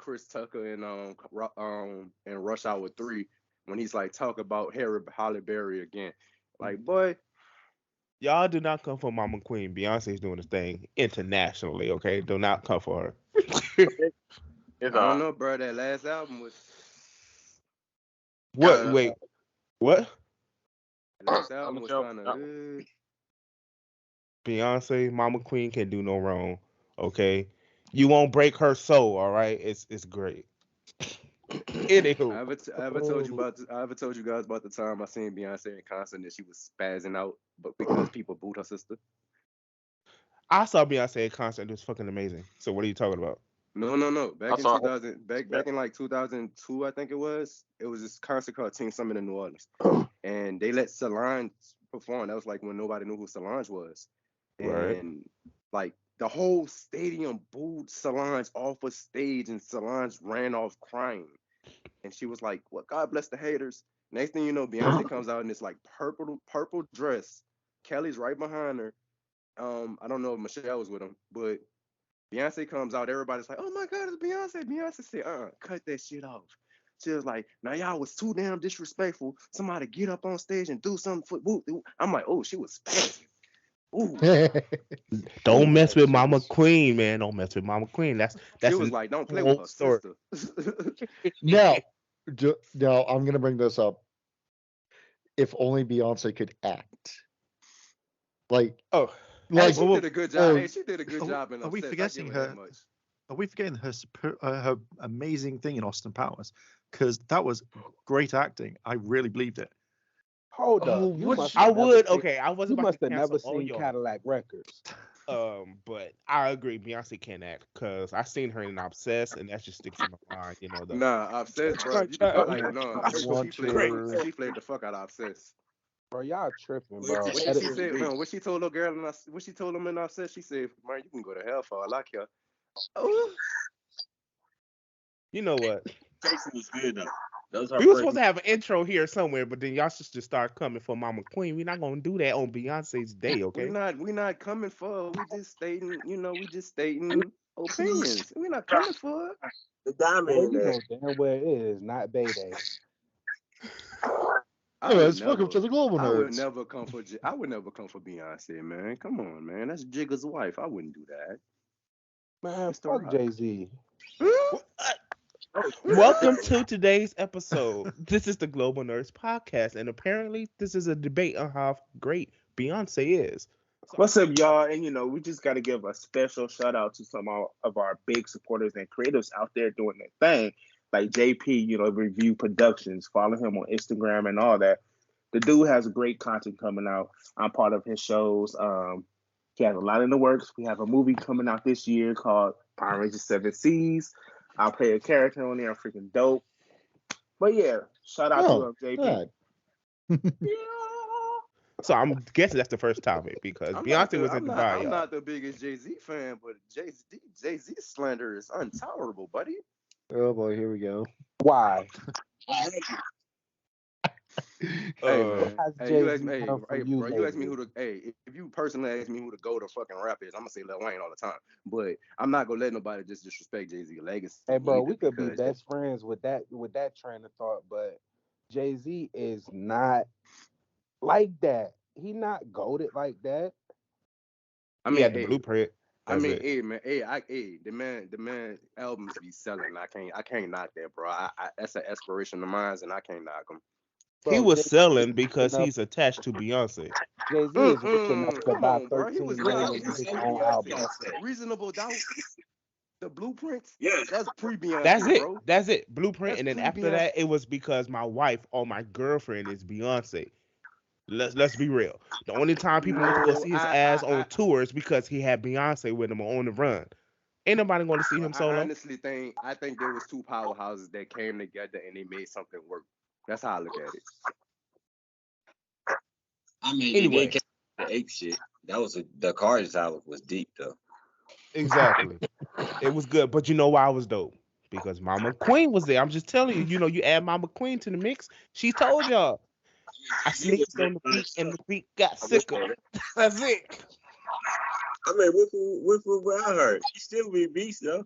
Chris Tucker in Rush Hour 3 when he's like talk about Harry Halle Berry again. Like, boy, Y'all do not come for Mama Queen. Beyonce's doing this thing internationally, okay? Do not come for her. It's I don't know, bro. That last album was What? Wait. What? last album was kind of. Beyonce, Mama Queen can do no wrong, okay? You won't break her soul, all right? It's great. Anywho, I ever told you about? I ever told you guys about the time I seen Beyonce in concert and she was spazzing out, but because people booed her sister. I saw Beyonce in concert. It was fucking amazing. So what are you talking about? No. Back in 2000, back in like 2002, I think it was. It was this concert called Teen Summit in New Orleans, and they let Solange perform. That was like when nobody knew who Solange was, Right. and like the whole stadium booed Solange off of stage, and Solange ran off crying, and she was like, "What? God bless the haters." Next thing you know, Beyonce comes out in this like purple dress. Kelly's right behind her. I don't know if Michelle was with him, but Beyonce comes out, everybody's like, "Oh my God, it's Beyonce." Beyonce said, cut that shit off." She was like, "Now y'all was too damn disrespectful. Somebody get up on stage and do something for whoop." I'm like, "Oh, she was spazzing." Ooh. Don't mess with Mama Queen, man. Don't mess with Mama Queen. That's She was like, "Don't play with her sister." Now, I'm gonna bring this up. If only Beyonce could act. Like, oh, like she did a good job. Hey, she did a good job in Are we Obsessed. forgetting her? Are we forgetting her amazing thing in Austin Powers? Because that was great acting. I really believed it. Hold up. I would. Okay, I wasn't You about must to have cancel never all seen y'all. Cadillac Records. But I agree, Beyonce can act because I seen her in Obsessed, and that just sticks in my mind. You know, Nah, Obsessed, bro. You can like no. She played the fuck out of Obsessed. Bro, y'all tripping, bro. What she said, no, what she told the girl, what she told him in Obsessed, she said, "Man, you can go to hell for all I care." Oh, you know what? Jason was good though. We were supposed to have an intro here somewhere, but then y'all should just start coming for Mama Queen. We're not gonna do that on Beyonce's day, okay? We not coming for. We just stating, we just stating opinions. We're not coming for. The diamond. You know damn well it is not Bay Day. Welcome to the Global Nerds. I would never come for Beyonce, man. Come on, man. That's Jigga's wife. I wouldn't do that. Man, fuck Jay-Z. Welcome to today's episode. This is the Global Nerds Podcast, and apparently this is a debate on how great Beyonce is. What's up, y'all? And we just got to give a special shout out to some of our big supporters and creators out there doing their thing, like JP, Review Productions. Follow him on Instagram and all that. The dude has great content coming out. I'm part of his shows. He has a lot in the works. We have a movie coming out this year called Power Rangers 7 Seas. I'll play a character on there. I'm freaking dope. But yeah, shout out to JP. Yeah. So I'm guessing that's the first topic because Beyonce was in the bio. I'm not the biggest Jay-Z fan, but Jay-Z slander is intolerable, buddy. Oh boy, here we go. Why? You ask me who the if you personally ask me who the go to fucking rap is, I'm gonna say Lil Wayne all the time. But I'm not gonna let nobody just disrespect Jay-Z legacy. Hey, bro, we could be best friends with that train of thought, but Jay-Z is not like that. He not goated like that. I mean, the blueprint. The man albums be selling. I can't knock that, bro. That's an aspiration of mine, and I can't knock him. Bro, he was selling because he's attached to Beyonce. Jay-Z is rich enough to buy 13 million his own album. Reasonable Doubt. The Blueprints? Yeah. That's pre-Beyonce, bro. That's it. Blueprint. And then after that, it was because my wife or my girlfriend is Beyonce. Let's be real. The only time people went to go see his ass on tours because he had Beyonce with him on the run. Ain't nobody going to see him solo. I think there was two powerhouses that came together and they made something work. That's how I look at it. I mean, anyway, they came the ape shit. That was the Cards album was deep though. Exactly. It was good, but you know why it was dope? Because Mama Queen was there. I'm just telling you. You add Mama Queen to the mix. She told y'all. I sneezed on the beat and the beat got sicker. That's it. I mean, with what I heard, she still be a beast though.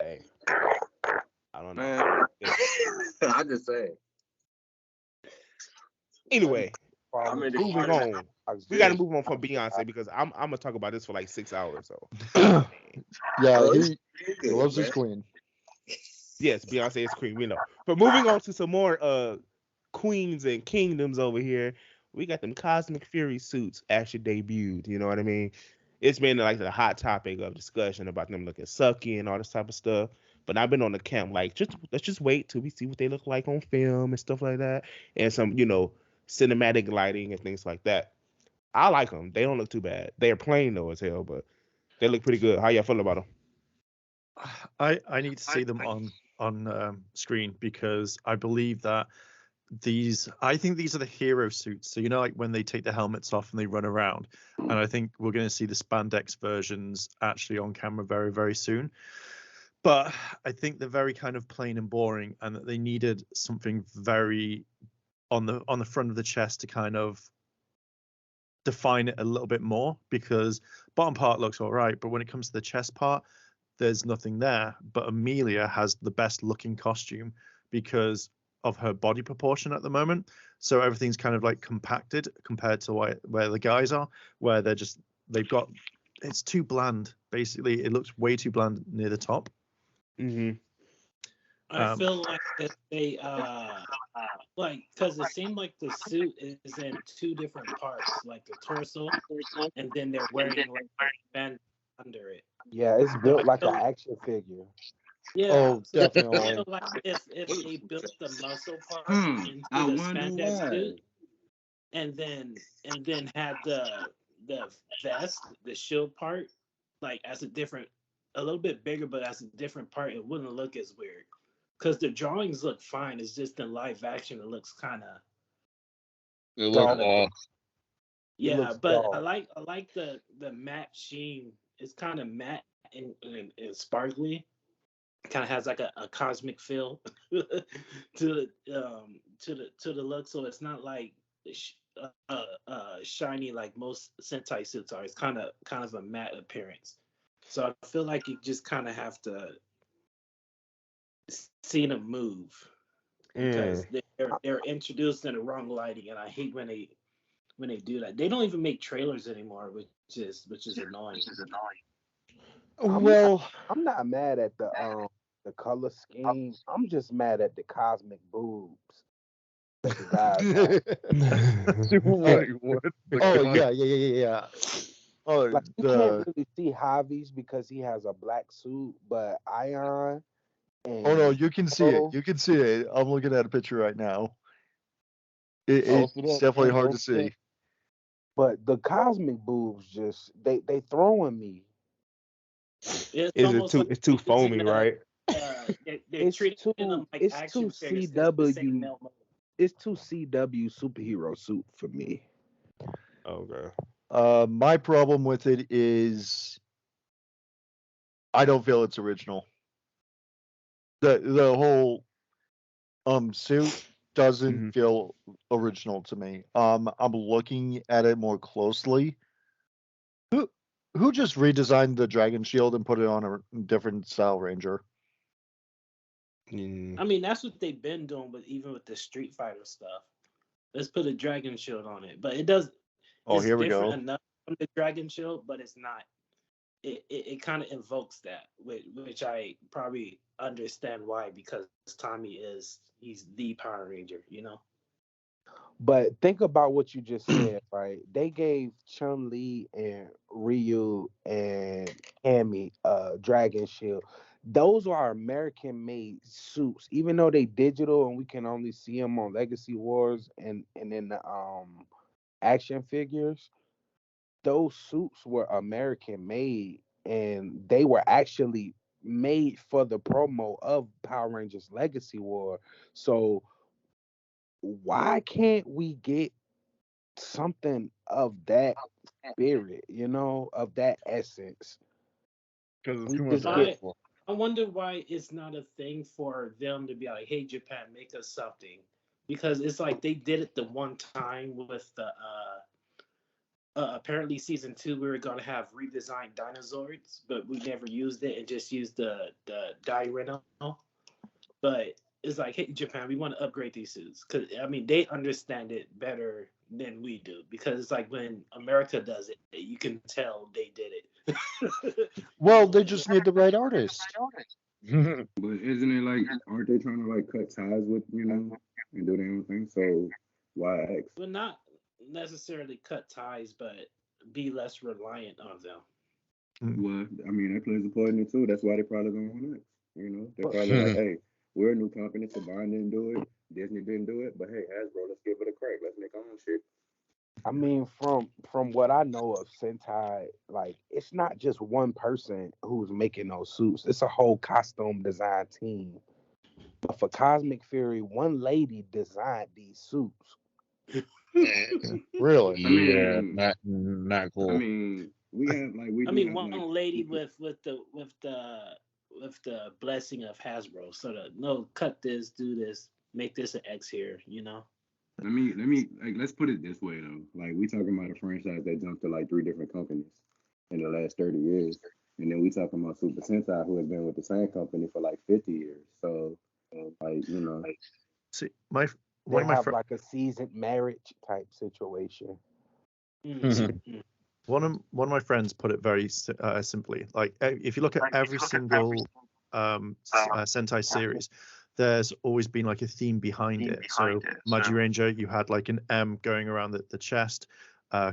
Hey, don't Man. know. I just saying. Anyway, I'm in the moving car. on. We got to move on from Beyonce because I'm gonna talk about this for like 6 hours. So Yeah, Bro, he good, loves his man. queen. yes, Beyonce is queen. We know. But moving on to some more queens and kingdoms over here. We got them Cosmic Fury suits actually debuted. You know what I mean? It's been like the hot topic of discussion about them looking sucky and all this type of stuff. But I've been on the camp like let's just wait till we see what they look like on film and stuff like that, and some cinematic lighting and things like that. I like them. They don't look too bad. They're plain though as hell, but they look pretty good. How y'all feel about them? I need to see them on screen because I believe that I think these are the hero suits. So like when they take the helmets off and they run around, and I think we're going to see the spandex versions actually on camera very, very soon. But I think they're very kind of plain and boring, and that they needed something very on the front of the chest to kind of define it a little bit more, because bottom part looks all right, but when it comes to the chest part, there's nothing there. But Amelia has the best looking costume because of her body proportion at the moment. So everything's kind of like compacted compared to where the guys are, where it's too bland. Basically, it looks way too bland near the top. Mm-hmm. I feel like that they because it seemed like the suit is in two different parts, like the torso, and then they're wearing like a band under it. Yeah, it's built like an action figure. Yeah, Oh, so I definitely. feel like if they built the muscle part into I the wonder spandex why. suit, and then had the vest, the shield part, like as a little bit bigger, but as a different part, it wouldn't look as weird. Because the drawings look fine. It's just in live action, it looks kind of. It looks off. Yeah, but I like the matte sheen. It's kind of matte and sparkly. Kind of has like a cosmic feel to the look. So it's not like shiny like most Sentai suits are. It's kind of a matte appearance. So I feel like you just kind of have to see them move because they're introduced in the wrong lighting, and I hate when they do that. They don't even make trailers anymore, which is annoying. Well, I'm not mad at the color scheme. I'm just mad at the cosmic boobs that the guys have. what? Oh yeah. Oh, Like you can't really see Javi's because he has a black suit, but Ion and oh no, you can see it. Polo- You can see it. I'm looking at a picture right now. It's definitely hard to see. But the cosmic boobs just they throwing me. It's too foamy, right? They're treating them like it's action too figures. CW. It's too CW superhero suit for me. Okay. My problem with it is I don't feel it's original. The whole suit doesn't feel original to me. I'm looking at it more closely. Who just redesigned the Dragon Shield and put it on a different style Ranger? I mean, that's what they've been doing, but even with the Street Fighter stuff, let's put a Dragon Shield on it. But it does. Oh, it's here we go. different enough from the Dragon Shield, but it's not. It kind of invokes that, which I probably understand why, because Tommy he's the Power Ranger, you know. But think about what you just said, right? They gave Chun-Li and Ryu and Cammy Dragon Shield. Those are American-made suits, even though they digital and we can only see them on Legacy Wars and in the action figures. Those suits were American-made, and they were actually made for the promo of Power Rangers Legacy War. So why can't we get something of that spirit, of that essence? Because it's We too much just get I wonder why it's not a thing for them to be like, "Hey, Japan, make us something," because it's like they did it the one time with the apparently season 2 we were gonna have redesigned dinosaurs, but we never used it and just used the die rental. But it's like, hey, Japan, we want to upgrade these suits because I mean they understand it better than we do because it's like when America does it, you can tell they did it. Well, they just need the right artist. But isn't it like, aren't they trying to like cut ties with, and do their own thing? So why ask? Well, not necessarily cut ties, but be less reliant on them. Well, I mean, that plays a part in it too. That's why they probably don't want next. They're probably like, hey, we're a new company. Saban didn't do it. Disney didn't do it. But hey, Hasbro, let's give it a crack. Let's make our own shit. I mean, from what I know of Sentai, like it's not just one person who's making those suits. It's a whole costume design team. But for Cosmic Fury, one lady designed these suits. Really? I mean, not I cool. mean, we have like we. I do mean, have, one like, lady with the blessing of Hasbro, so that no, cut this, do this, make this an X here, Let me like, let's put it this way though. Like, we talking about a franchise that jumped to like 3 different companies in the last 30 years, and then we talking about Super Sentai, who has been with the same company for like 50 years. So, like, See, They one of my have like a seasoned marriage type situation. one of my friends put it very simply. Like if you look at every single Sentai series, there's always been like a theme behind it. So Magi Ranger, you had like an M going around the chest. Dino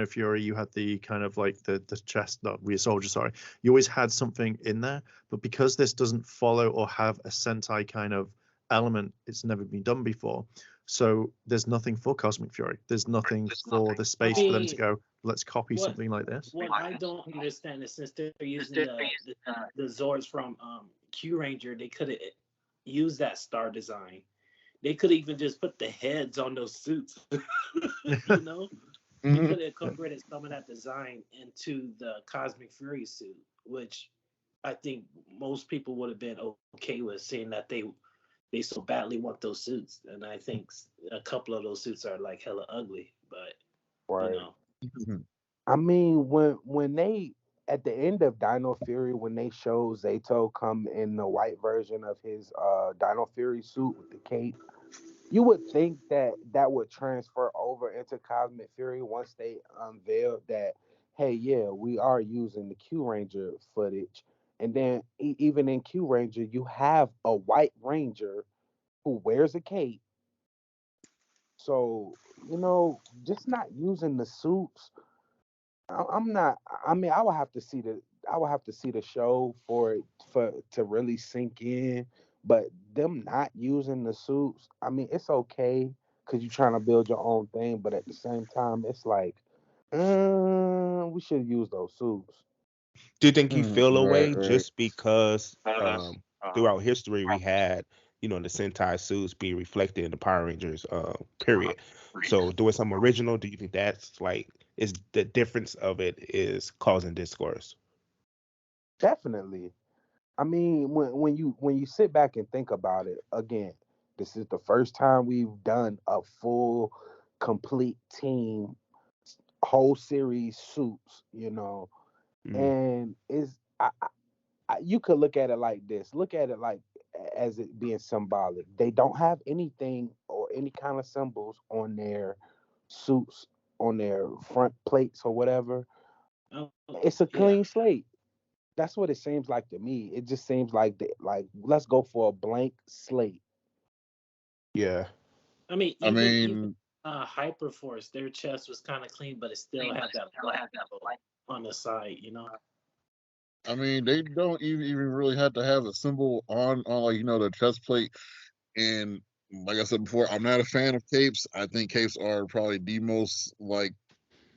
Fury, you had the kind of like the chest, not Rear Soldier, sorry. You always had something in there, but because this doesn't follow or have a Sentai kind of element, it's never been done before. So there's nothing for Cosmic Fury. There's nothing for the space for them to go, let's copy something like this. What I don't understand is since they're using the Zords from Q Ranger, they could have used that star design. They could even just put the heads on those suits. They could have incorporated some of that design into the Cosmic Fury suit, which I think most people would have been okay with, seeing that they so badly want those suits. And I think a couple of those suits are like hella ugly, but Right. I mean, when they at the end of Dino Fury, when they show Zato come in the white version of his Dino Fury suit with the cape, you would think that would transfer over into Cosmic Fury once they unveiled that, hey, yeah, we are using the Q Ranger footage. And then even in Q Ranger, you have a white Ranger who wears a cape. So, just not using the suits. I'm not. I mean, I would have to see the show to really sink in. But them not using the suits, I mean, it's okay because you're trying to build your own thing. But at the same time, it's like, we should use those suits. Do you think you feel away Right. just because throughout history we had, the Sentai suits be reflected in the Power Rangers period? So doing something original, do you think that's like is the difference of it is causing discourse? Definitely. I mean, when you sit back and think about it, again, this is the first time we've done a full, complete team, whole series suits, and you could look at it like this. Look at it like as it being symbolic. They don't have anything or any kind of symbols on their suits, on their front plates or whatever. It's a clean slate. That's what it seems like to me. It just seems like let's go for a blank slate. Yeah. I mean, even Hyperforce, their chest was kind of clean, but it still had that black on the side, I mean, they don't even really have to have a symbol on like the chest plate. And like I said before, I'm not a fan of capes. I think capes are probably the most like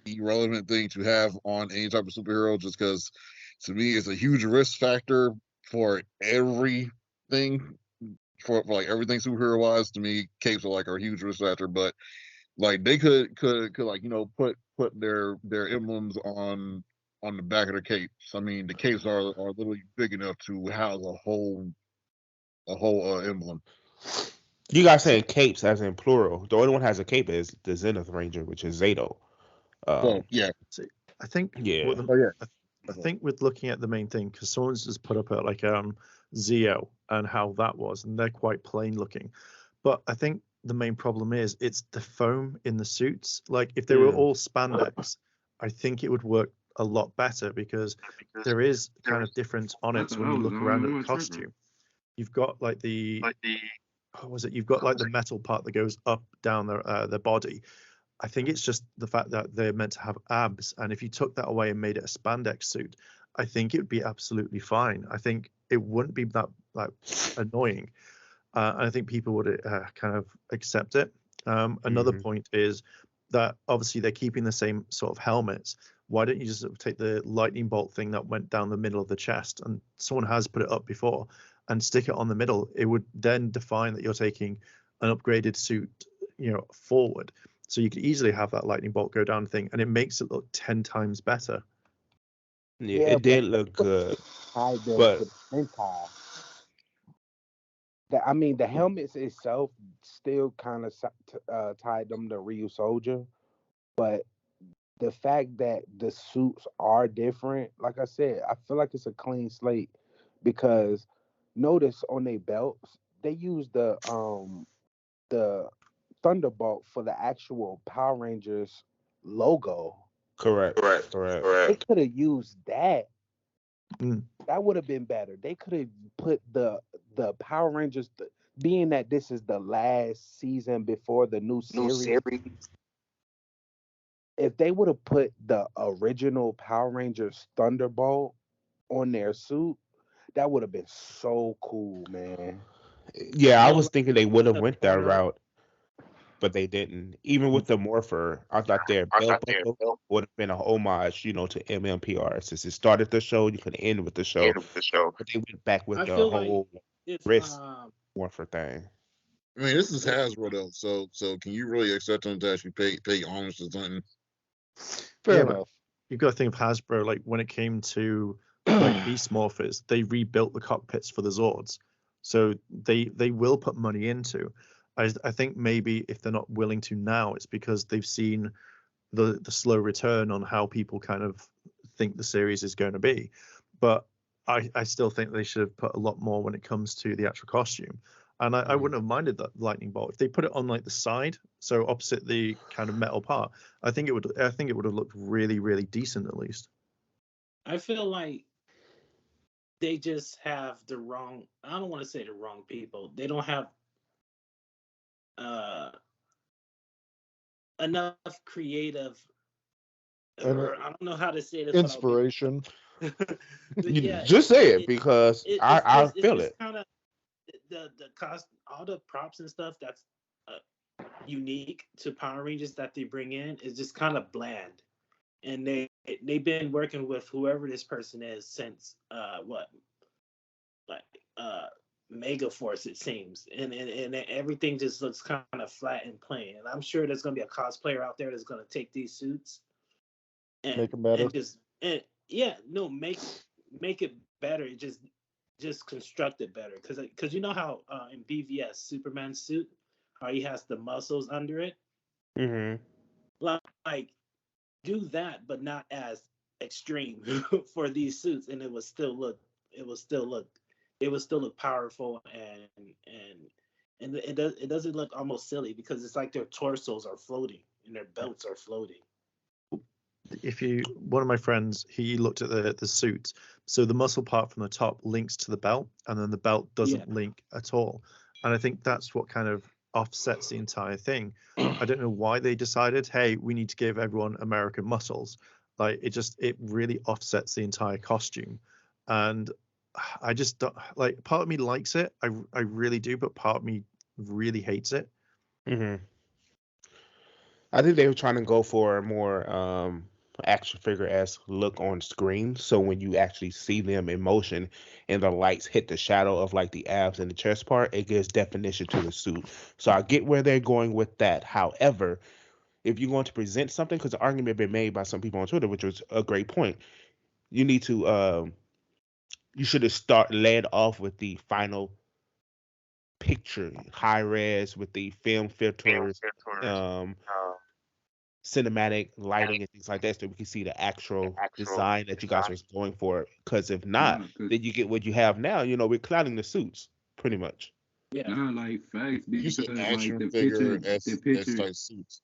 irrelevant thing to have on any type of superhero, just because to me it's a huge risk factor for everything. For like everything superhero wise, to me, capes are like a huge risk factor. But like they could like put their emblems on the back of their capes. I mean, the capes are literally big enough to house a whole emblem. You guys saying capes as in plural. The only one has a cape is the Zenith Ranger, which is Zato. So yeah. See, I think Yeah. I think with looking at the main thing, because someone's just put up like Zio and how that was, and they're quite plain looking. But I think the main problem is it's the foam in the suits. Like if they were all spandex, I think it would work a lot better because there is kind of difference on it. So when you look around at the costume, you've got like what was it? You've got like the metal part that goes up down their body. I think it's just the fact that they're meant to have abs, and if you took that away and made it a spandex suit, I think it would be absolutely fine. I think it wouldn't be that like annoying. And I think people would kind of accept it. Another point is that obviously they're keeping the same sort of helmets. Why don't you just sort of take the lightning bolt thing that went down the middle of the chest, and someone has put it up before, and stick it on the middle? It would then define that you're taking an upgraded suit, forward. So you could easily have that lightning bolt go down thing, and it makes it look 10 times better. Yeah, it did look good. But I mean, the helmets itself still kind of tied them to Ryu Soldier, but the fact that the suits are different, like I said, I feel like it's a clean slate because notice on their belts they use the Thunderbolt for the actual Power Rangers logo. Correct. They could have used that. Mm. That would have been better. They could have put the Power Rangers, being that this is the last season before the new series. If they would have put the original Power Rangers Thunderbolt on their suit, that would have been so cool, man. Yeah, I was thinking they would have went that route, but they didn't. Even with the Morpher, I thought their belt buckle would have been a homage, to MMPR. Since it started the show, you could end with the show. But they went back with the whole wrist Morpher thing. I mean, this is Hasbro though, so can you really expect them to actually pay homage to something? Fair enough. You've got to think of Hasbro, like when it came to like Beast Morphers, they rebuilt the cockpits for the Zords. So they will put money into. I think maybe if they're not willing to now, it's because they've seen the slow return on how people kind of think the series is going to be. But I still think they should have put a lot more when it comes to the actual costume. And I wouldn't have minded that lightning bolt if they put it on like the side, so opposite the kind of metal part. I think it would have looked really, really decent at least. I feel like they just have the wrong. I don't want to say the wrong people. They don't have enough creative. Or, I don't know how to say this. Inspiration. Yeah, just say it because I feel it. Kind of the cost, all the props and stuff that's unique to Power Rangers that they bring in is just kind of bland, and they've been working with whoever this person is since Mega Force, it seems, and everything just looks kind of flat and plain. And I'm sure there's gonna be a cosplayer out there that's gonna take these suits and make them better. Make it better. Just construct it better, because you know how in BVS Superman's suit, how he has the muscles under it. Like do that, but not as extreme for these suits, and it would still look powerful, and it doesn't look almost silly because it's like their torsos are floating and their belts are floating. One of my friends, he looked at the suit, so the muscle part from the top links to the belt, and then the belt doesn't link at all. And I think that's what kind of offsets the entire thing. I don't know why they decided, hey, we need to give everyone American muscles. Like it really offsets the entire costume. And I just don't, like, part of me likes it, I really do, but part of me really hates it. I think they were trying to go for a more action figure-esque look on screen, so when you actually see them in motion and the lights hit the shadow of like the abs and the chest part, it gives definition to the suit. So I get where they're going with that. However, if you're going to present something, because the argument been made by some people on Twitter, which was a great point, you need to you should have led off with the final picture, high res with the film filters, cinematic lighting and things like that, so we can see the actual design that you guys are going for. Because if not, then you get what you have now. We're clouding the suits pretty much. Yeah. Nah, like facts You because said like action the figure picture, the as picture, like suits.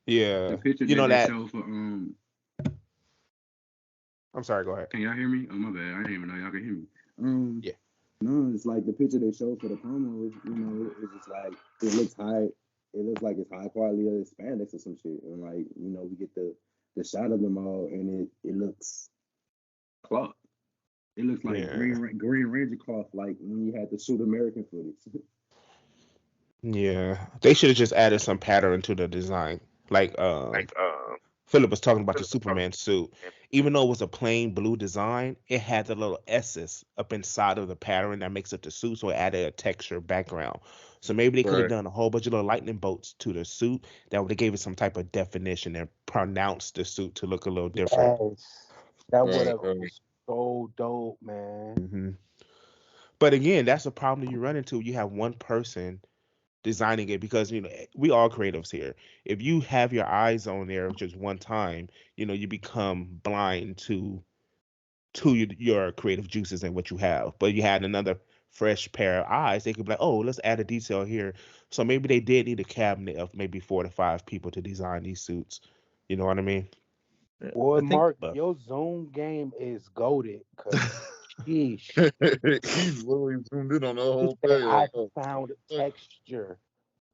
Yeah, the picture you that know they that. show for I'm sorry. Go ahead. Can y'all hear me? Oh my bad, I didn't even know y'all can hear me. Yeah. No, it's like the picture they showed for the promos. It's just like it looks high. It looks like it's high quality of spandex or some shit, and like we get the shot of them all, and it looks cloth. It looks like Yeah. Green Ranger cloth, like when you had the shoot American footage. Yeah, they should have just added some pattern to the design. Like Philip was talking about the Superman suit. Even though it was a plain blue design, it had the little S's up inside of the pattern that makes up the suit, so it added a texture background. So maybe they could have Right. done a whole bunch of little lightning bolts to the suit that would have gave it some type of definition and pronounced the suit to look a little different. Yes, that would Right. have been Right. so dope, man. hmm But again, that's a problem that you run into. You have one person designing it because we all creatives here. If you have your eyes on there just one time, you become blind to your creative juices and what you have. But you had another fresh pair of eyes, they could be like, oh, let's add a detail here. So maybe they did need a cabinet of maybe 4 to 5 people to design these suits. You know what I mean? Boy, I think Mark, But your Zoom game is goaded. Cause sheesh, He's literally zoomed in on the he whole said thing. I Like, oh, found uh, texture.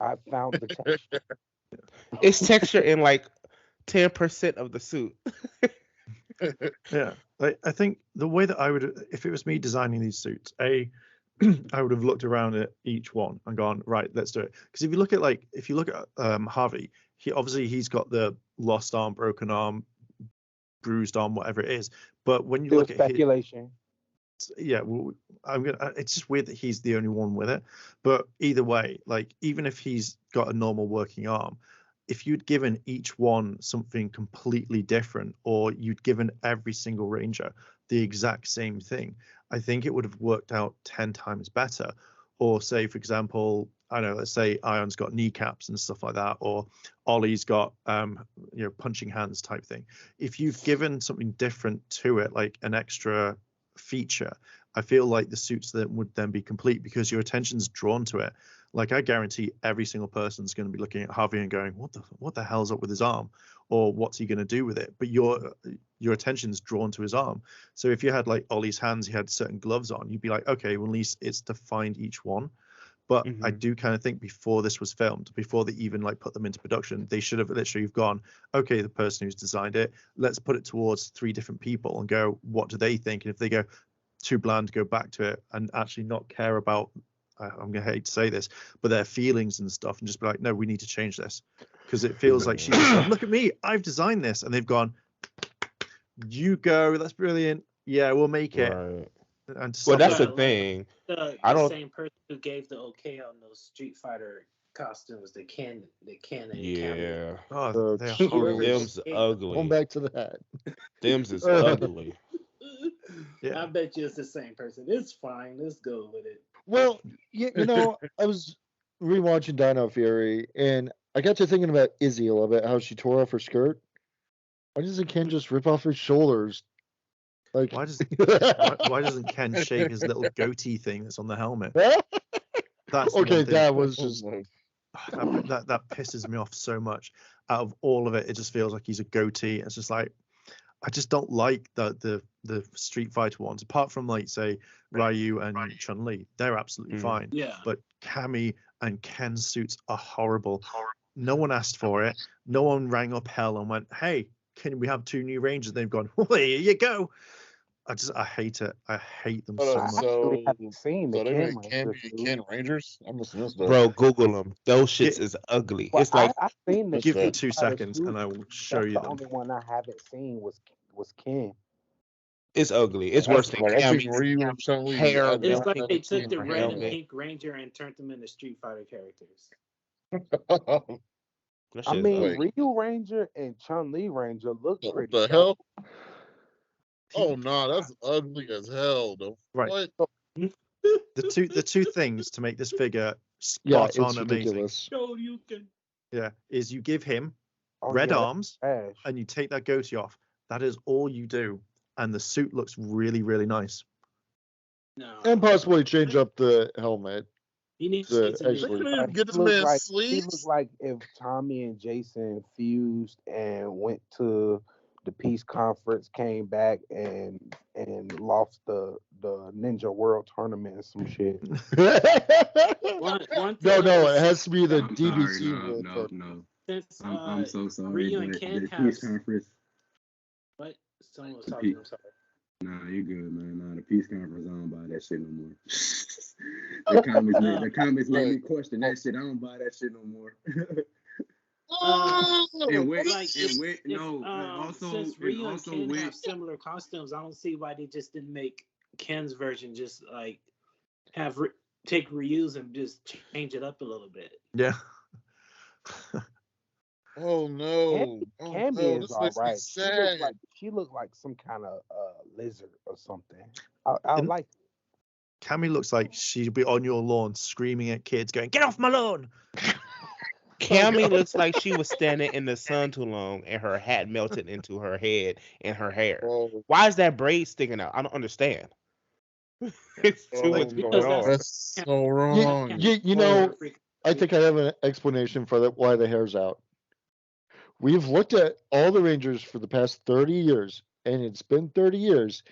I found the texture. it's texture in like 10% of the suit. Yeah, I think the way that I would, if it was me designing these suits, I would have looked around at each one and gone, right, let's do it. Because if you look at Harvey, he's got the lost arm, broken arm, bruised arm, whatever it is. But when you Still look at his, speculation. yeah, well, it's just weird that he's the only one with it. But either way, like even if he's got a normal working arm, if you'd given each one something completely different, or you'd given every single ranger the exact same thing, I think it would have worked out 10 times better. Or say, for example, I don't know, let's say Ion's got kneecaps and stuff like that, or Ollie's got punching hands type thing. If you've given something different to it, like an extra feature, I feel like the suits that would then be complete because your attention's drawn to it. Like I guarantee every single person's going to be looking at Harvey and going, what the hell's up with his arm, or what's he going to do with it? But your attention's drawn to his arm. So if you had like Ollie's hands, he had certain gloves on, you'd be like, okay, well at least it's defined each one. But I do kind of think before this was filmed, before they even like put them into production, they should have literally gone, okay, the person who's designed it, let's put it towards 3 different people and go, what do they think? And if they go too bland, go back to it and actually not care about, I'm gonna hate to say this, but their feelings and stuff, and just be like, no, we need to change this, because it feels like she's just gone, look at me, I've designed this, and they've gone, you go, that's brilliant, yeah, we'll make it. Right. And Well, that's the Like thing. the I don't. same person who gave the okay on those Street Fighter costumes, the can and cameo. Yeah. oh, they're Whoever horrible. Them's Hey, Going ugly. back to that. Them's is ugly. Yeah. I bet you it's the same person. It's fine. Let's go with it. Well, I was rewatching Dino Fury, and I got to thinking about Izzy a little bit, how she tore off her skirt. Why doesn't Ken just rip off his shoulders? Like, Why doesn't Ken shave his little goatee thing that's on the helmet? That's the okay, one thing that was just that pisses me off so much. Out of all of it, it just feels like he's a goatee. It's just like, I just don't like the Street Fighter ones. Apart from like say Ryu and Chun-Li, they're absolutely fine. Yeah. But Cammy and Ken's suits are horrible. No one asked for it. No one rang up hell and went, "Hey, can we have 2 new Rangers?" They've gone, "Well, here you go." I hate it. I hate them so Oh, I much. actually haven't seen the so they Ken made Ken Ranger suit. Ken Rangers. I must have missed that. Bro, Google them. Those shits Get- is ugly. Well, It's like I seen the What's Give me that? Street 2 Fighter seconds suit. and I will show That's you the them. only one I haven't seen was Ken. it's ugly. It's worse than Like I think Cammy's Ryu and Chun Li. hair. I've It's never, like never they seen took the her red and helmet. pink Ranger and turned them into Street Fighter characters. helmet. That I shit is mean, ugly. Ryu Ranger and Chun-Li Ranger look What pretty the dope. hell? Oh no, that's ugly as hell. Though. Right. What? The two things to make this figure yeah, spot on it's amazing. ridiculous. Show you can. Yeah, is you give him red yeah, arms, and you take that goatee off. That is all you do, and the suit looks really, really nice. No. And possibly change up the helmet. He needs to to actually Get this man He sleeves. looks like if Tommy and Jason fused and went to the peace conference, came back and lost the Ninja World Tournament and some shit. One No, thing it has to be the I'm DBC sorry, World no. Tournament. since I'm so sorry, Ryu and but Ken the have peace conference. what? Someone was The talking. pe- I'm sorry. Nah, you're good, man. Nah, the peace conference, I don't buy that shit no more. the comments made me question that shit. I don't buy that shit no more. Since Ryu and Ken have similar costumes, I don't see why they just didn't make Ken's version just like take Ryu's and just change it up a little bit. Yeah. Oh no! Cammy is all right. Sad. She looked like some kind of lizard or something. I like it. Cammy looks like she'd be on your lawn screaming at kids, going, "Get off my lawn!" Cammy looks like she was standing in the sun too long and her hat melted into her head and her hair. Oh, Why is that braid sticking out? I don't understand. It's too much going on. that's so wrong. You know, I think I have an explanation for that. Why the hair's out. We've looked at all the Rangers for the past 30 years, and it's been 30 years.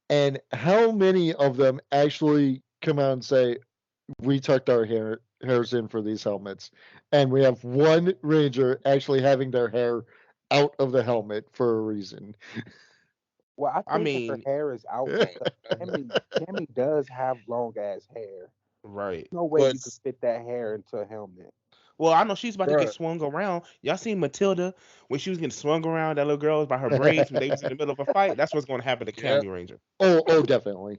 And how many of them actually come out and say, we tucked our hairs in for these helmets? And we have one Ranger actually having their hair out of the helmet for a reason. Well, I think mean, her hair is out because Cammy does have long ass hair. right. No way But- you could fit that hair into a helmet. Well, I know she's about to Bruh. get swung around. Y'all seen Matilda when she was getting swung around? That little girl was by her braids when they was in the middle of a fight. That's what's going to happen to Yeah. Cammy Ranger. Oh, definitely.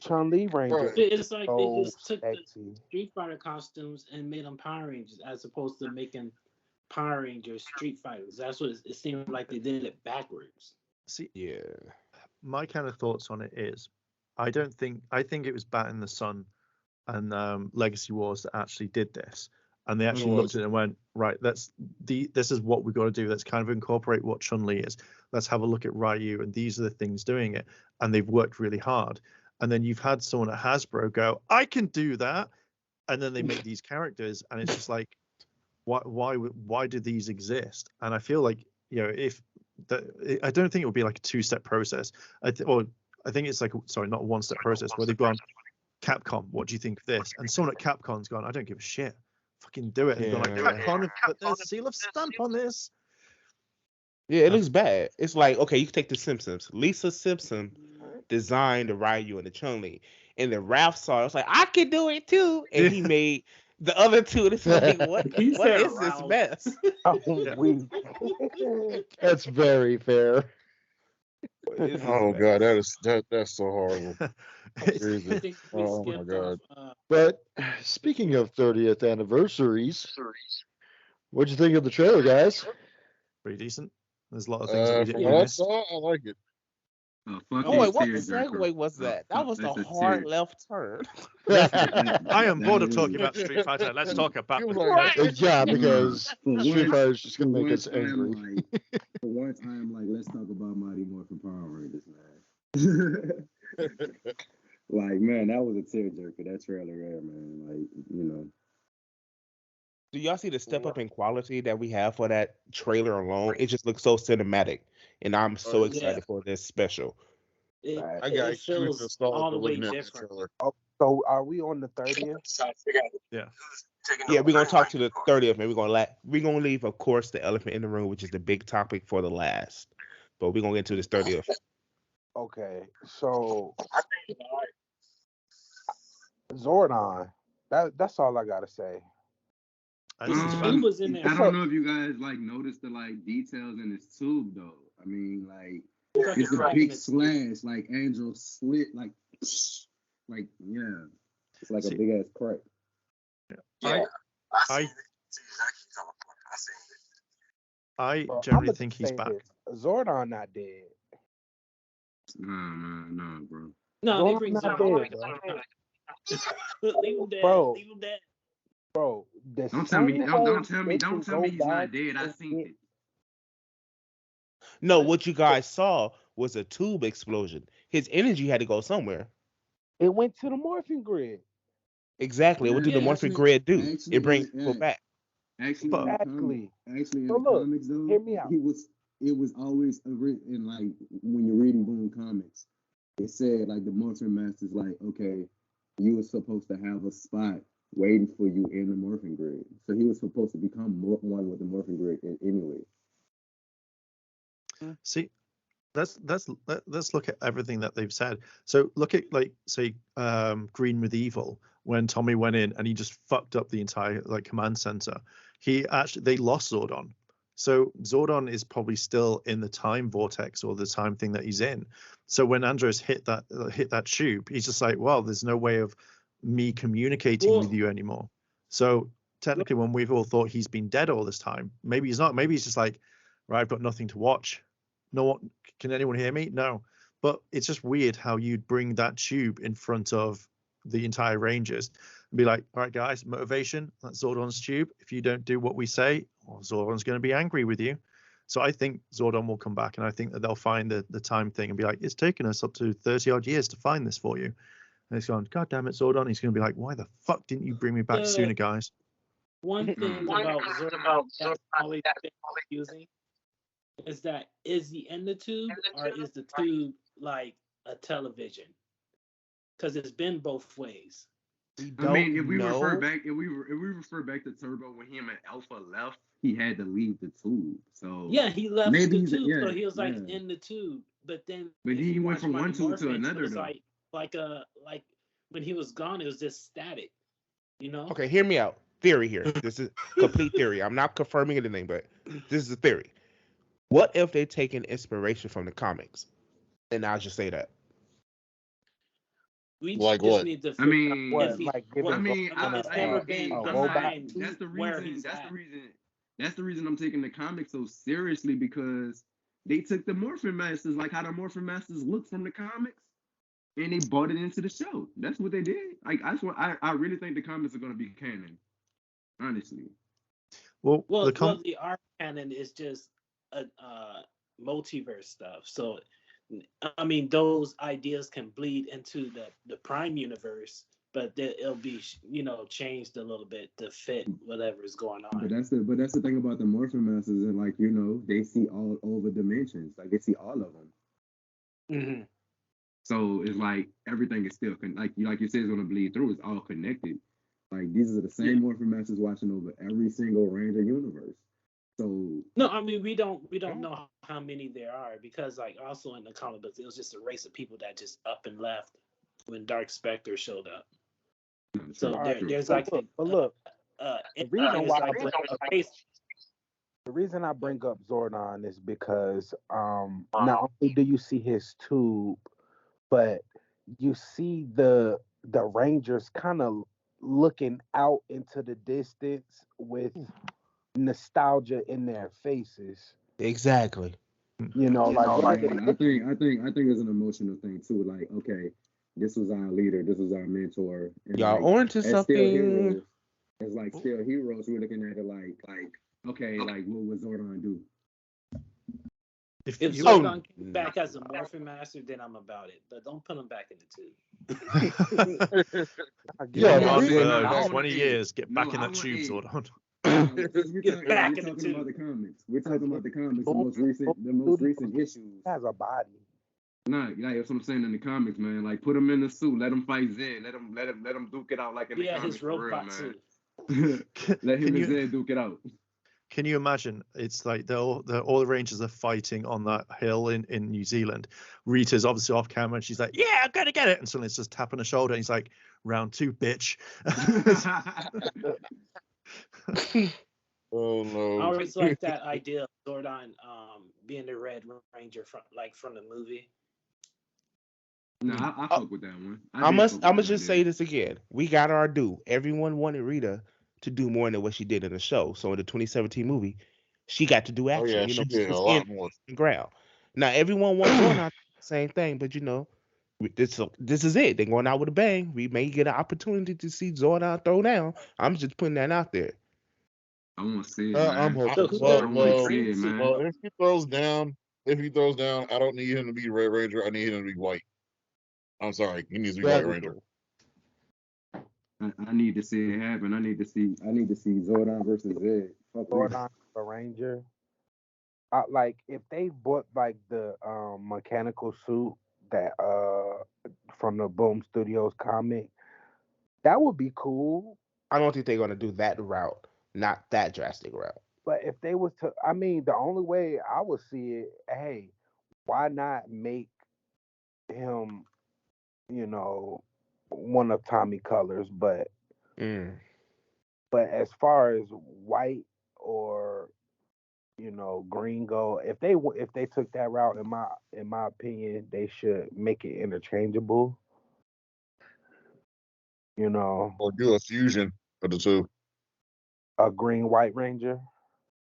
Chun-Li Ranger It's like they so just took the sexy. Street Fighter costumes and made them Power Rangers as opposed to making Power Rangers Street Fighters. That's what it seemed like they did it backwards. See, Yeah. my kind of thoughts on it is, I think it was Bat in the Sun and Legacy Wars that actually did this, and they actually looked at it and went, right, this is what we've got to do. Let's kind of incorporate what Chun-Li is. Let's have a look at Ryu, and these are the things doing it, and they've worked really hard. And then you've had someone at Hasbro go, I can do that, and then they make these characters, and it's just like, why do these exist? And I feel like, you know, I don't think it would be like a two-step process. I think it's like, sorry, not a one-step process where they've gone, Capcom, what do you think of this? And someone at Capcom's gone, I don't give a shit. Fucking do it. And gone like, Capcom have put their seal of stamp on this. Yeah, it looks bad. It's like, okay, you can take the Simpsons. Lisa Simpson designed the Ryu and the Chun-Li. And then Ralph saw it. It was like, I can do it too. And he made the other two. It's like, what is this mess? That's very fair. Oh god, that's so horrible. Jesus. Oh my god. But speaking of 30th anniversaries, what'd you think of the trailer, guys? Pretty decent. There's a lot of things that we From didn't what I miss. saw, I like it. Oh, wait, what segue was that? That was a hard left turn. I am bored of talking about Street Fighter. Let's talk about Yeah, because Street Fighter is just going to make us angry. For one time, like, let's talk about Mighty Morphin Power Rangers, man. Like, man, that was a tearjerker. That trailer there, man. Like, you know. Do y'all see the step up in quality that we have for that trailer alone? It just looks so cinematic, and I'm so excited for this special. I got extremely nostalgic looking at this trailer. So, are we on the 30th? Yeah. Yeah, we're gonna talk to the 30th, and we're gonna leave, of course, the elephant in the room, which is the big topic for the last. But we're gonna get to this 30th. Okay, so Zordon. That's all I gotta say. He was in there. I don't know if you guys like noticed the like details in his tube though. I mean, like it's a big slash, like Angel slit, like yeah, it's like a big ass crack. I generally think he's back. Zordon not dead. Nah, bro. No, they Zordon bring not Zordon dead, back. Leave him dead. Bro. Leave him dead. Bro, the Don't tell me, same don't, way don't tell me, they can don't tell me go he's back not dead. I and seen get it. No, what you guys saw was a tube explosion. His energy had to go somewhere. it went to the morphing grid. Exactly. What do the Yeah. morphing grid do? It Actually, brings people back. actually But in the comic, Exactly. actually in So the look, comics though, hear me out. it was always in like when you're reading Boom comics, it said like the Morphin Master's like, okay, you were supposed to have a spot waiting for you in the morphing grid, so he was supposed to become one with the morphing grid anyway. see, let's look at everything that they've said. So look at like say Green Medieval when Tommy went in and he just fucked up the entire like command center. They lost Zordon. So Zordon is probably still in the time vortex or the time thing that he's in. So when Andros hit that tube, he's just like, well, there's no way of me communicating with you anymore. So technically, when we've all thought he's been dead all this time, maybe he's not. Maybe he's just like, right, I've got nothing to watch. No one, can anyone hear me? No. But it's just weird how you'd bring that tube in front of the entire Rangers and be like, all right, guys, motivation, that's Zordon's tube. If you don't do what we say, well, Zordon's going to be angry with you. So I think Zordon will come back, and I think that they'll find the time thing and be like, it's taken us up to 30 odd years to find this for you. And he's going, God damn it, Zordon. He's going to be like, why the fuck didn't you bring me back sooner, guys? One thing about Zordon that's always been confusing is that is he in the tube or is the tube like a television? Because it's been both ways. I mean, if we refer back to Turbo when him and Alpha left, he had to leave the tube. So yeah, he left maybe the tube, so he was like in the tube. But then he went from one tube to Morphin, another. it was though. like when he was gone, it was just static. You know? Okay, hear me out. Theory here. This is complete theory. I'm not confirming anything, but this is a theory. What if they're taking inspiration from the comics? And I'll just say that. We like just what? need to I mean, What, like giving I mean, it's never been defined where he's at. That's the reason I'm taking the comics so seriously, because they took the Morphin Masters, like how the Morphin Masters look from the comics, and they brought it into the show. That's what they did. Like I really think the comics are gonna be canon. Honestly. Well, the art canon is just a multiverse stuff. So I mean, those ideas can bleed into the Prime universe, but it'll be changed a little bit to fit whatever's going on. But that's the thing about the Morphin Masters, and like they see all over dimensions, like they see all of them. Mm-hmm. So it's like everything is still like you said, it's gonna bleed through. It's all connected. Like these are the same Morphin Masters watching over every single Ranger universe. So no, I mean we don't know how many there are, because like also in the comic books it was just a race of people that just up and left when Dark Spectre showed up. So there's like the reason I bring up Zordon is because not only do you see his tube, but you see the Rangers kind of looking out into the distance with nostalgia in their faces. Exactly. I think it's an emotional thing too. Like, okay, this was our leader, this was our mentor. And y'all on to something. It's like still heroes. We're looking at it like, okay, like what would Zordon do? If Zordon came back as a Morphin Master, then I'm about it. But don't put him back in the tube. Yeah, 20 years, get back in that tube, Zordon. Get back in the tube. About the comics. We're talking about the comics. The most recent issues. Has a body. No, like that's what I'm saying in the comics, man. Like put him in the suit, let him fight Zed, let him duke it out like in the comics. His robot suit. Let him and Zed duke it out. Can you imagine? It's like all the Rangers are fighting on that hill in New Zealand. Rita's obviously off camera, and she's like, "Yeah, I'm gonna get it," and suddenly it's just tapping her shoulder, and he's like, "Round 2, bitch." Oh no! I always like that idea of Zordon being the Red Ranger from the movie. No, I fuck with that one. I must just say this again. We got our due. Everyone wanted Rita to do more than what she did in the show. So in the 2017 movie, she got to do action. Oh yeah, she did a lot more. Ground. Now everyone wants Zordon the same thing, but This is it. They're going out with a bang. We may get an opportunity to see Zordon throw down. I'm just putting that out there. I want to see it, man. I'm hoping who so. does I the want to see green it, suit? man. Well, if he throws down, I don't need him to be Red Ranger. I need him to be white. I'm sorry, he needs to be White Ranger. I need to see it happen. I need to see Zordon versus Zed. Fuck Ranger. Zordon the Ranger. Like if they bought like the mechanical suit that from the Boom Studios comic, that would be cool. I don't think they're gonna do that route, not that drastic route. But if they was to, I mean, the only way I would see it, hey, why not make him, you know, one of Tommy colors? But as far as white or green gold, if they took that route, in my opinion, they should make it interchangeable. Or do a fusion of the two. A green white ranger.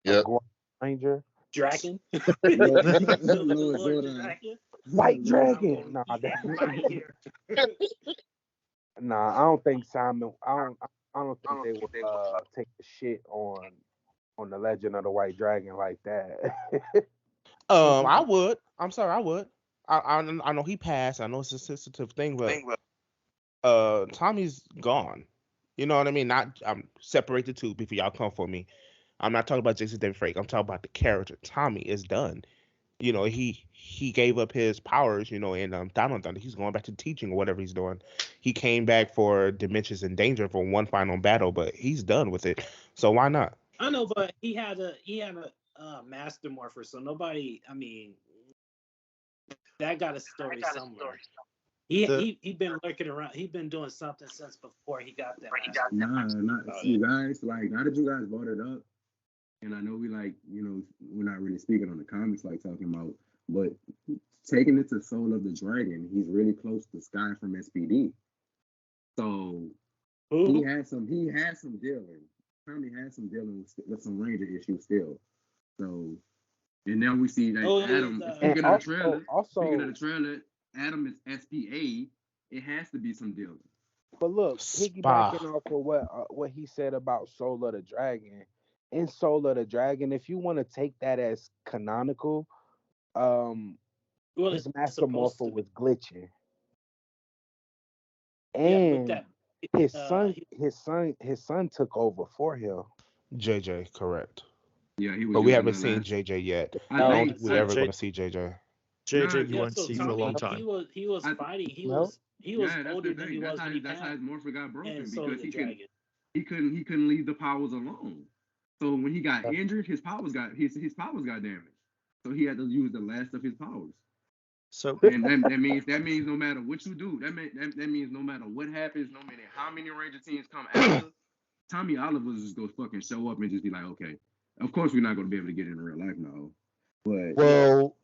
Yep. A green ranger. Dragon. White dragon. Nah, I don't think Simon. I don't think they would take the shit on the Legend of the White Dragon like that. I would. I'm sorry, I would. I know he passed. I know it's a sensitive thing, but Tommy's gone. You know what I mean? Not separate the two before y'all come for me. I'm not talking about Jason David Frank. I'm talking about the character. Tommy is done. He gave up his powers, in Donald Thunder. He's going back to teaching or whatever he's doing. He came back for Dimensions in Danger for one final battle, but he's done with it. So why not? I know, but he had a Master Morpher, so nobody. I mean, that got a story somewhere. He been lurking around. He been doing something since before he got that. You guys. Like, now that you guys brought it up, and I know we're not really speaking on the comics like talking about, but taking it to Soul of the Dragon, he's really close to Sky from SPD. So he had some dealing. Tommy had some dealing with some Ranger issues still. So, and now we see that Adam. Speaking of the trailer, Adam is SPA. It has to be some dealing. But look, piggybacking off of what he said about Soul of the Dragon. In Soul of the Dragon, if you want to take that as canonical, his Master Morpher was glitching, and his son took over for him. JJ, correct. Yeah, but we haven't seen JJ yet. I don't think we're ever going to see JJ. JJ, you won't see for a long time. He was fighting. He was older than he was when he passed. That's how his Morpher got broken because he couldn't leave the powers alone. So when he got injured, his powers got damaged. So he had to use the last of his powers. So and that means no matter what you do, that means no matter what happens, no matter how many Ranger teams come after, Tommy Oliver is just gonna fucking show up and just be like, okay, of course we're not gonna be able to get in real life now. But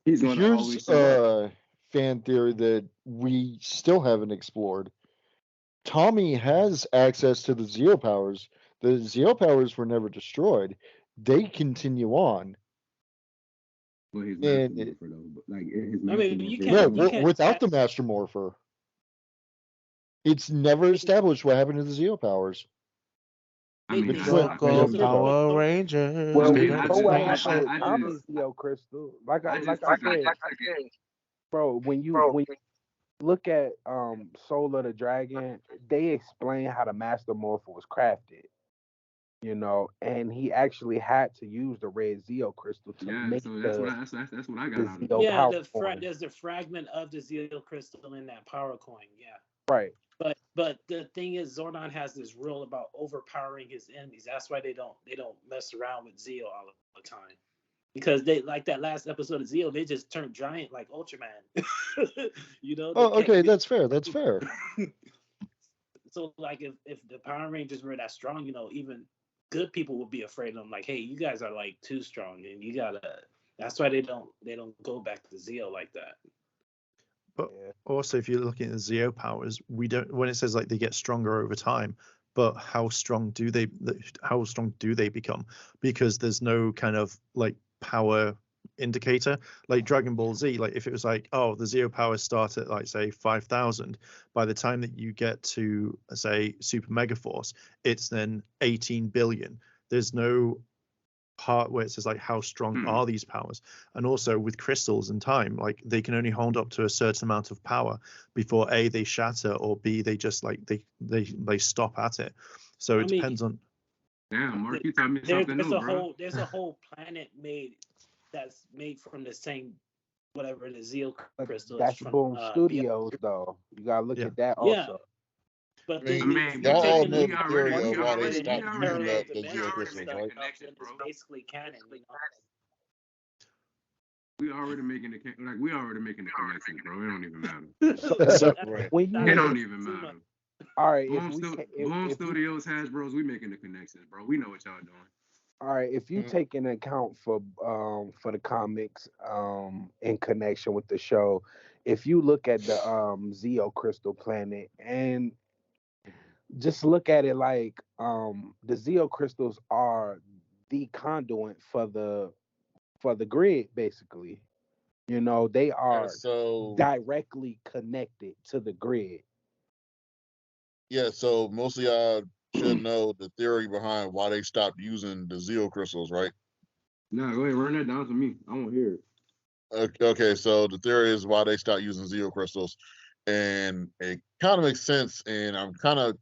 he's gonna always show up. Fan theory that we still haven't explored. Tommy has access to the Zeo powers. The Zeo powers were never destroyed. They continue on. Well, his Master Morpher, though. Like, his Master Morpher. Without the Master Morpher. It's never established what happened to the Zeo powers. I mean, Power Rangers. Well, we know what happened with Tommy's Zeo Crystal. Like I said, bro, when you look at Soul of the Dragon, they explain how the Master Morpher was crafted. And he actually had to use the red Zeo Crystal to make that's what I got out of it. Yeah, there's a fragment of the Zeo Crystal in that power coin. Yeah. Right. But the thing is, Zordon has this rule about overpowering his enemies. That's why they don't mess around with Zeo all the time. Because they, like that last episode of Zeo, they just turned giant like Ultraman. Okay, that's fair. That's fair. So like if the Power Rangers were that strong, even good people would be afraid of them. Like, hey, you guys are like too strong, and you gotta. That's why they don't go back to Zeo like that. But also, if you're looking at the Zeo powers, we don't. When it says like they get stronger over time, but how strong do they become? Because there's no kind of like power indicator, like Dragon Ball Z. Like if it was like, oh, the zero powers start at like say 5,000, by the time that you get to say Super Mega Force, it's then 18 billion. There's no part where it says like how strong are these powers. And also with crystals and time, like they can only hold up to a certain amount of power before A, they shatter, or B, they just like they stop at it. So it depends on. Damn, Mark, you taught me something new, bro. There's a whole planet that's made from the same whatever the Zeo crystal. That's from Boom Studios, though. You gotta look at that also. Yeah. But I mean, y'all all know the theory of why they stopped using the Zeo crystals, right? It's basically canon, you know? We already making the connection, bro. It don't even matter. When you, it don't even matter. All right, Boom Studios, Hasbro's, we making the connections, bro. We know what y'all doing. All right, if you take into account for the comics in connection with the show, if you look at the Zeo Crystal Planet and just look at it like the Zeo crystals are the conduit for the grid, basically. You know, they are directly connected to the grid. Yeah, so most of y'all should know the theory behind why they stopped using the Zeo crystals, right? No, go ahead, run that down to me. I won't hear it. Okay, so the theory is why they stopped using Zeo crystals, and it kind of makes sense. And I'm kind of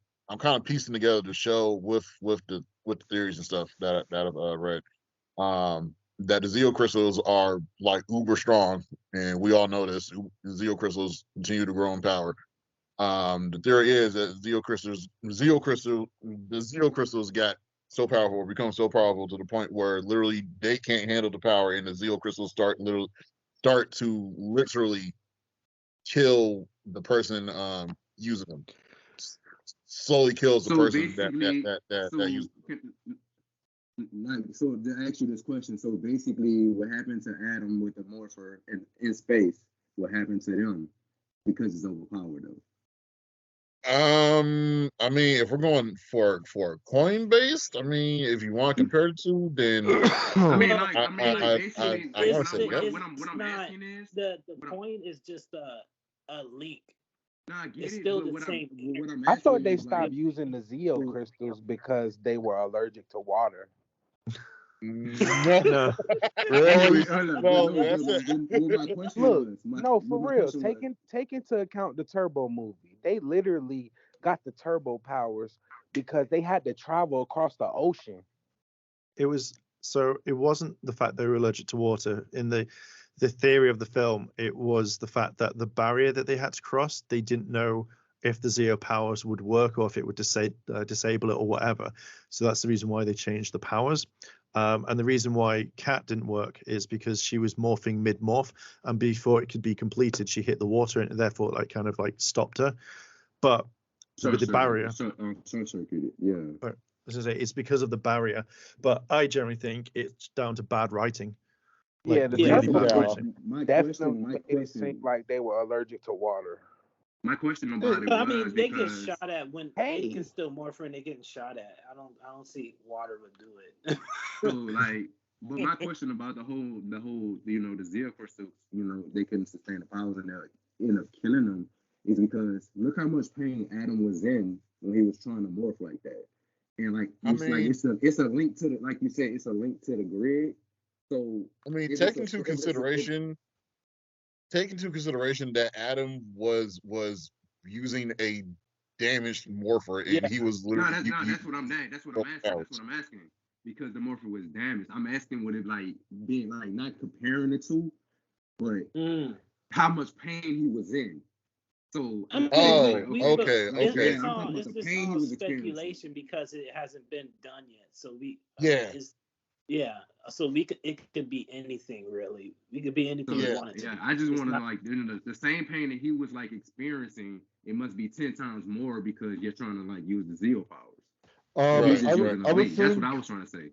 piecing together the show with the theories and stuff that I've read. That the Zeo crystals are like uber strong, and we all know this. The Zeo crystals continue to grow in power. The theory is that the Zeo crystals got so powerful, become so powerful to the point where literally they can't handle the power, and the Zeo crystals start to literally kill the person using them. Slowly kills the person that uses them. So to ask you this question, so basically what happened to Adam with the Morpher in space, what happened to them because it's overpowered though? I mean, if we're going for coin based, I mean, if you want to compare the two, then I mean, I want to say what I'm asking is the coin is just a link. No, I get it's it, still the same. I thought they stopped using the Zeo crystals because they were allergic to water. No. Really? Look, for real. Take into account the Turbo movie. They literally got the turbo powers because they had to travel across the ocean. It wasn't the fact they were allergic to water. In the theory of the film, it was the fact that the barrier that they had to cross, they didn't know if the Zeo powers would work or if it would disable it or whatever. So that's the reason why they changed the powers. And the reason why Kat didn't work is because she was morphing mid-morph, and before it could be completed, she hit the water, and therefore kind of stopped her. But with the barrier, yeah. As I say, it's because of the barrier. But I generally think it's down to bad writing. The bad writing. Definitely made it seem like they were allergic to water. My question about it I mean, was they because get shot at when they can still morph and they getting shot at. I don't see water would do it. So but my question about the whole the Zeo crystals, they couldn't sustain the powers and they end up killing them is because look how much pain Adam was in when he was trying to morph like that. And it's a link to the, like you said, it's a link to the grid. So I mean, take into consideration that Adam was using a damaged morpher, and he was literally. That's what I'm asking. Because the morpher was damaged. I'm asking would it being not comparing the two, but how much pain he was in. So okay. It's all speculation because it hasn't been done yet. So so it could be anything really. We could be anything we wanted to. Yeah, I just want to the same pain that he was experiencing. It must be 10 times more because you're trying to use the Zeo powers. That's what I was trying to say.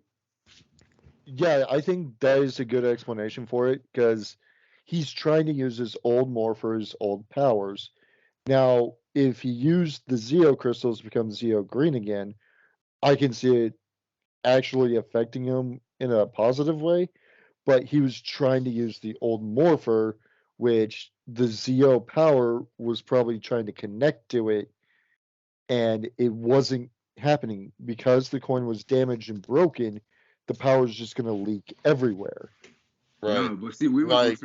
Yeah, I think that is a good explanation for it because he's trying to use his old morphers, old powers. Now, if he used the Zeo crystals to become Zeo green again, I can see it actually affecting him in a positive way. but he was trying to use the old morpher, which the Zeo power was probably trying to connect to it, and it wasn't happening because the coin was damaged and broken. The power is just going to leak everywhere. Right. No, but see, we was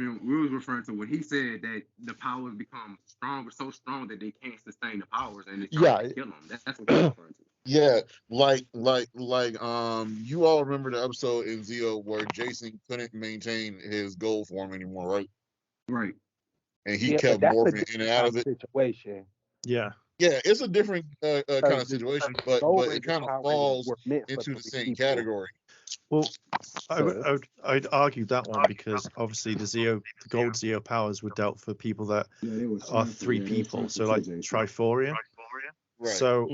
referring to when he said that the powers become stronger, so strong that they can't sustain the powers, and it's trying to kill them. That's what he's referring to. Yeah, you all remember the episode in Zeo where Jason couldn't maintain his gold form anymore, right? Right. And he kept morphing in and out of it. Situation. Yeah. Yeah, it's a different kind of situation, but it kind of falls into the same category. Well, I'd argue that one because obviously the gold Zeo powers were dealt for people that are three people, so like Triforia. Right. So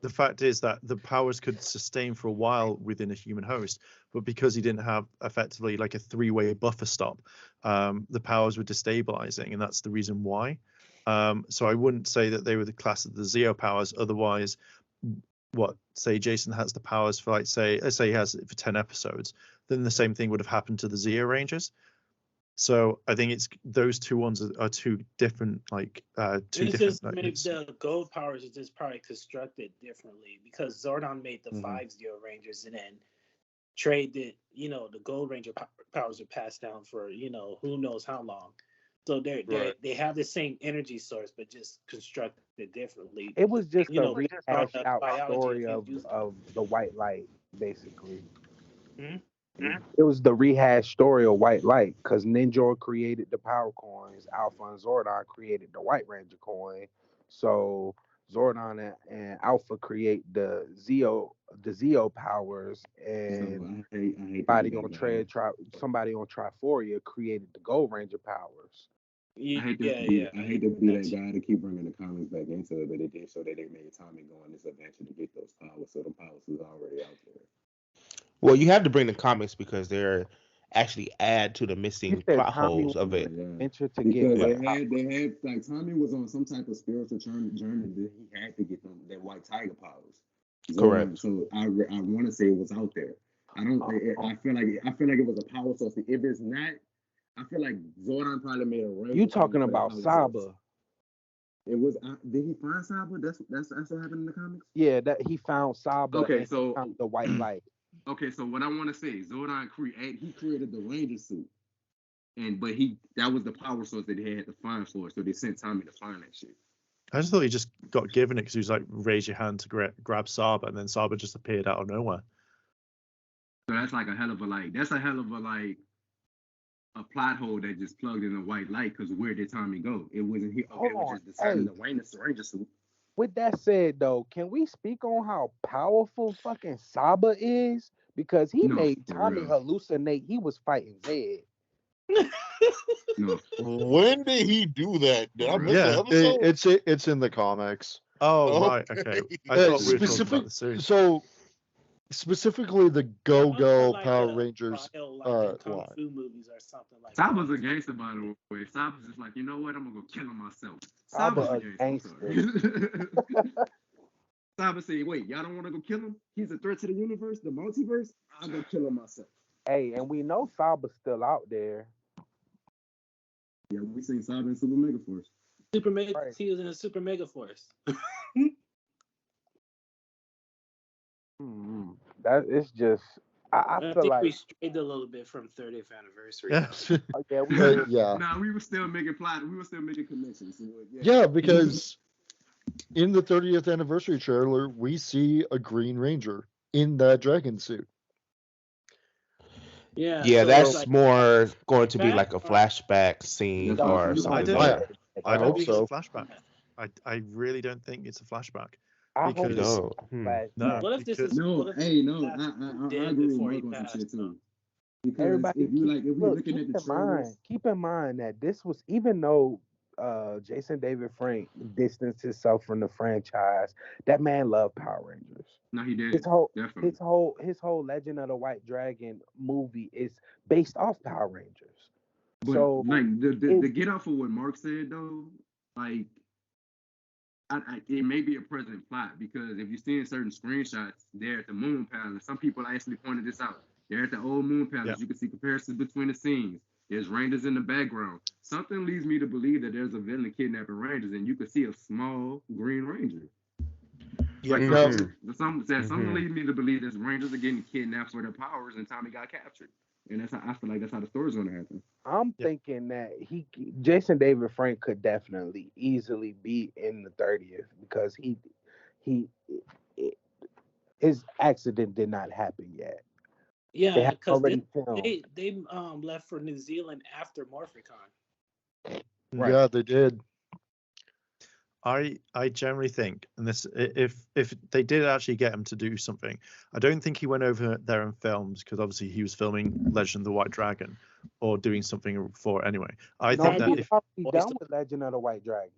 the fact is that the powers could sustain for a while within a human host, but because he didn't have effectively like a three-way buffer stop, the powers were destabilizing, and that's the reason why. So I wouldn't say that they were the class of the Zeo powers. Otherwise, say Jason has the powers for, like, let's say he has it for 10 episodes, then the same thing would have happened to the Zeo Rangers. So I think it's those two ones are two different, like two it's different. Just the gold powers are just probably constructed differently because Zordon made the 5 Zeo Rangers and then traded. The Gold Ranger powers are passed down for who knows how long. So they have the same energy source, but just constructed differently. It was just a rehashed out story of the white light, basically. It was the rehashed story of white light because Ninja created the power coins, Alpha and Zordon created the White Ranger coin. So Zordon and Alpha create the Zeo powers, and somebody on Triforia created the Gold Ranger powers. I hate to be that guy to keep bringing the comics back into it, but it did show that they made Tommy go on this adventure to get those powers, so the powers was already out there. Well, you have to bring the comics because they're actually add to the missing plot holes of it. Because they had like Tommy was on some type of spiritual journey that he had to get them that white tiger powers. Correct. So I want to say it was out there. I feel like it was a power source. If it's not, I feel like Zordon probably made a ring. You talking about Saba? It was. Did he find Saba? That's what happened in the comics. Yeah, that he found Saba. Okay, so found the white light. Okay, so what I want to say, Zordon created the Ranger suit, but that was the power source that he had to find for it. So they sent Tommy to find that shit. I just thought he just got given it because he was like, raise your hand to grab Saba, and then Saba just appeared out of nowhere. So that's like a hell of a a plot hole that just plugged in a white light, because where did Tommy go? It wasn't he. Okay, was just deciding to Ranger suit. With that said, though, can we speak on how powerful fucking Saba is? Because he made Tommy hallucinate he was fighting Zed. No. When did he do that? Did I miss the episode? It's in the comics. Oh, right, okay. I thought we were talking about the series. So specifically the Go-Go Power Rangers Kung Fu movies or something like Saba's a gangster, by the way. Saba's just like, you know what? I'm gonna go kill him myself. Saba's a gangster. Saba said, wait, y'all don't want to go kill him? He's a threat to the universe, the multiverse? I'll go kill him myself. Hey, and we know Saba's still out there. Yeah, we seen Saba in Super Mega Force. He was in a Super Mega Force. That is just. I feel think like we strayed a little bit from 30th anniversary. We were still making plot. We were still making connections. So, yeah, because in the 30th anniversary trailer, we see a Green Ranger in that dragon suit. Yeah, so that's more going to be like a flashback scene or something like that. I don't think it's a flashback. I really don't think it's a flashback. I hope no. What if this is I agree with Mark on some shit too. Because everybody, keep in mind that this was, even though Jason David Frank distanced himself from the franchise, that man loved Power Rangers. No, he did. His whole Legend of the White Dragon movie is based off Power Rangers. But so like the get off of what Mark said though, like it may be a present plot, because if you're seeing certain screenshots there at the Moon Palace, some people actually pointed this out. They're at the old Moon Palace. Yep. You can see comparisons between the scenes. There's Rangers in the background. Something leads me to believe that there's a villain kidnapping Rangers, and you can see a small Green Ranger. Yeah, Like something leads me to believe that Rangers are getting kidnapped for their powers, and Tommy got captured. And that's how I feel like that's how the story's gonna happen. I'm thinking that Jason David Frank could definitely easily be in the 30th because he his accident did not happen yet. They Yeah, have because already filmed. they left for New Zealand after Morphicon. Right. Yeah, they did. I generally think, and this, if they did actually get him to do something, I don't think he went over there and filmed because obviously he was filming Legend of the White Dragon or doing something for it anyway. I No, think he that was if already done with Legend of the White Dragon.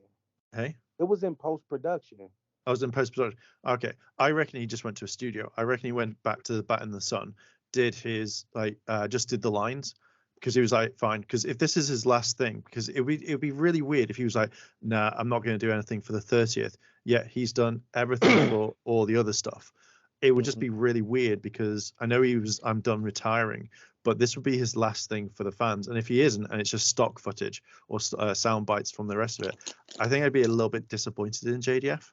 hey, It was in post production. I was in post production. Okay, I reckon he just went to a studio. I reckon he went back to the Bat in the Sun, did his just did the lines because he was like, fine. Because if this is his last thing, because it'd be really weird if he was like, nah, I'm not going to do anything for the 30th. Yet he's done everything for all the other stuff. It would just be really weird because I know I'm done retiring, but this would be his last thing for the fans. And if he isn't, and it's just stock footage or sound bites from the rest of it, I think I'd be a little bit disappointed in JDF.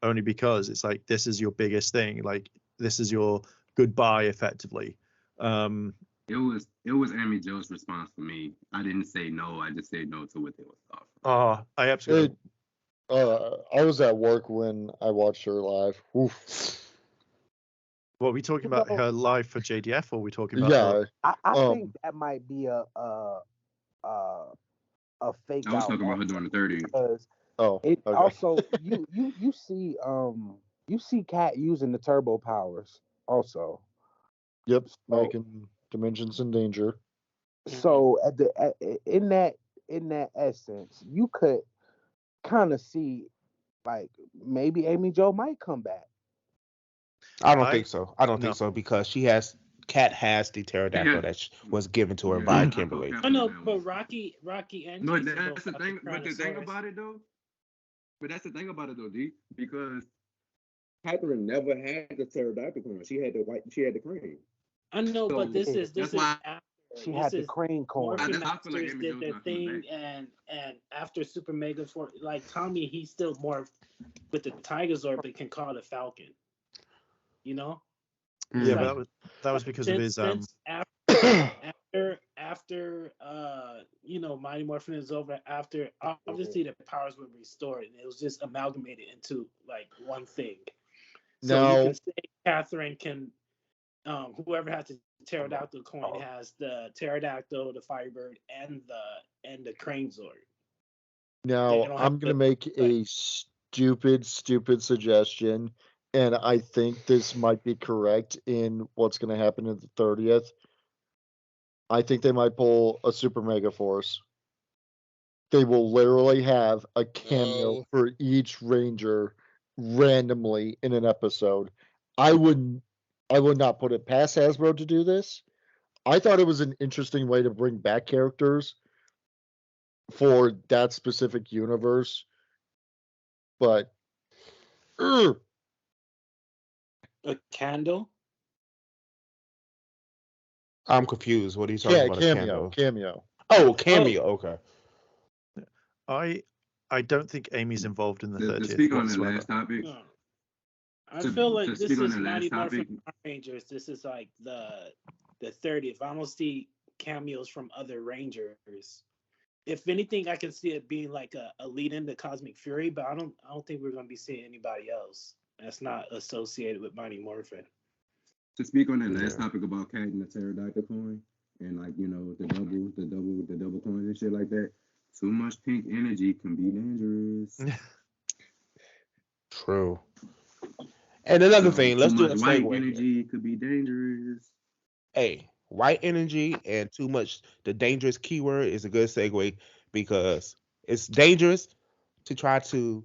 Only because it's like this is your biggest thing, like this is your goodbye effectively. It was Amy Jo's response for me. I didn't say no. I just said no to what they was offering. I absolutely. I was at work when I watched her live. Oof. What are we talking about? Her live for JDF, or are we talking about? Yeah, I think that might be a fake. I was talking about her during the 30th. Because okay. also you see Cat using the turbo powers also. Yep, making dimensions in danger. So in that essence, you could kind of see like maybe Amy Jo might come back. I don't think so. I don't think so because Cat has the pterodactyl that was given to her by Kimberly. I know, but Rocky and no, that's the thing. But the thing about it though, D, because Catherine never had the pterodactyl coin. She had the crane. I know, but this is after. She had the crane coin. Morphin Masters did their thing, and after Super Mega Force, like Tommy, he's still morphed with the Tigerzord, but can call it a Falcon. You know? Yeah, like, but that was because of his after Mighty Morphin is over, after obviously the powers were restored and it was just amalgamated into like one thing. So you can say Catherine can whoever has the pterodactyl coin has the pterodactyl, the Firebird, and the Crane Zord. Now I'm gonna make a stupid suggestion, and I think this might be correct in what's gonna happen at the 30th. I think they might pull a Super Mega Force. They will literally have a cameo for each Ranger randomly in an episode. I would not put it past Hasbro to do this. I thought it was an interesting way to bring back characters for that specific universe. But a candle? I'm confused. What are you talking about? Cameo. Oh, cameo. Okay. I don't think Amy's involved in the 30th. To speak on the last topic. No. I feel like this is Mighty Morphin Power Rangers. This is like the 30th. I don't see cameos from other Rangers. If anything, I can see it being like a lead into Cosmic Fury, but I don't think we're gonna be seeing anybody else that's not associated with Mighty Morphin. To speak on that last topic about Cat and the pterodactyl coin and like the double coins and shit like that. Too much pink energy can be dangerous. True. And another thing, let's do a white segue. Energy could be dangerous. Hey, white energy and too much. The dangerous keyword is a good segue because it's dangerous to try to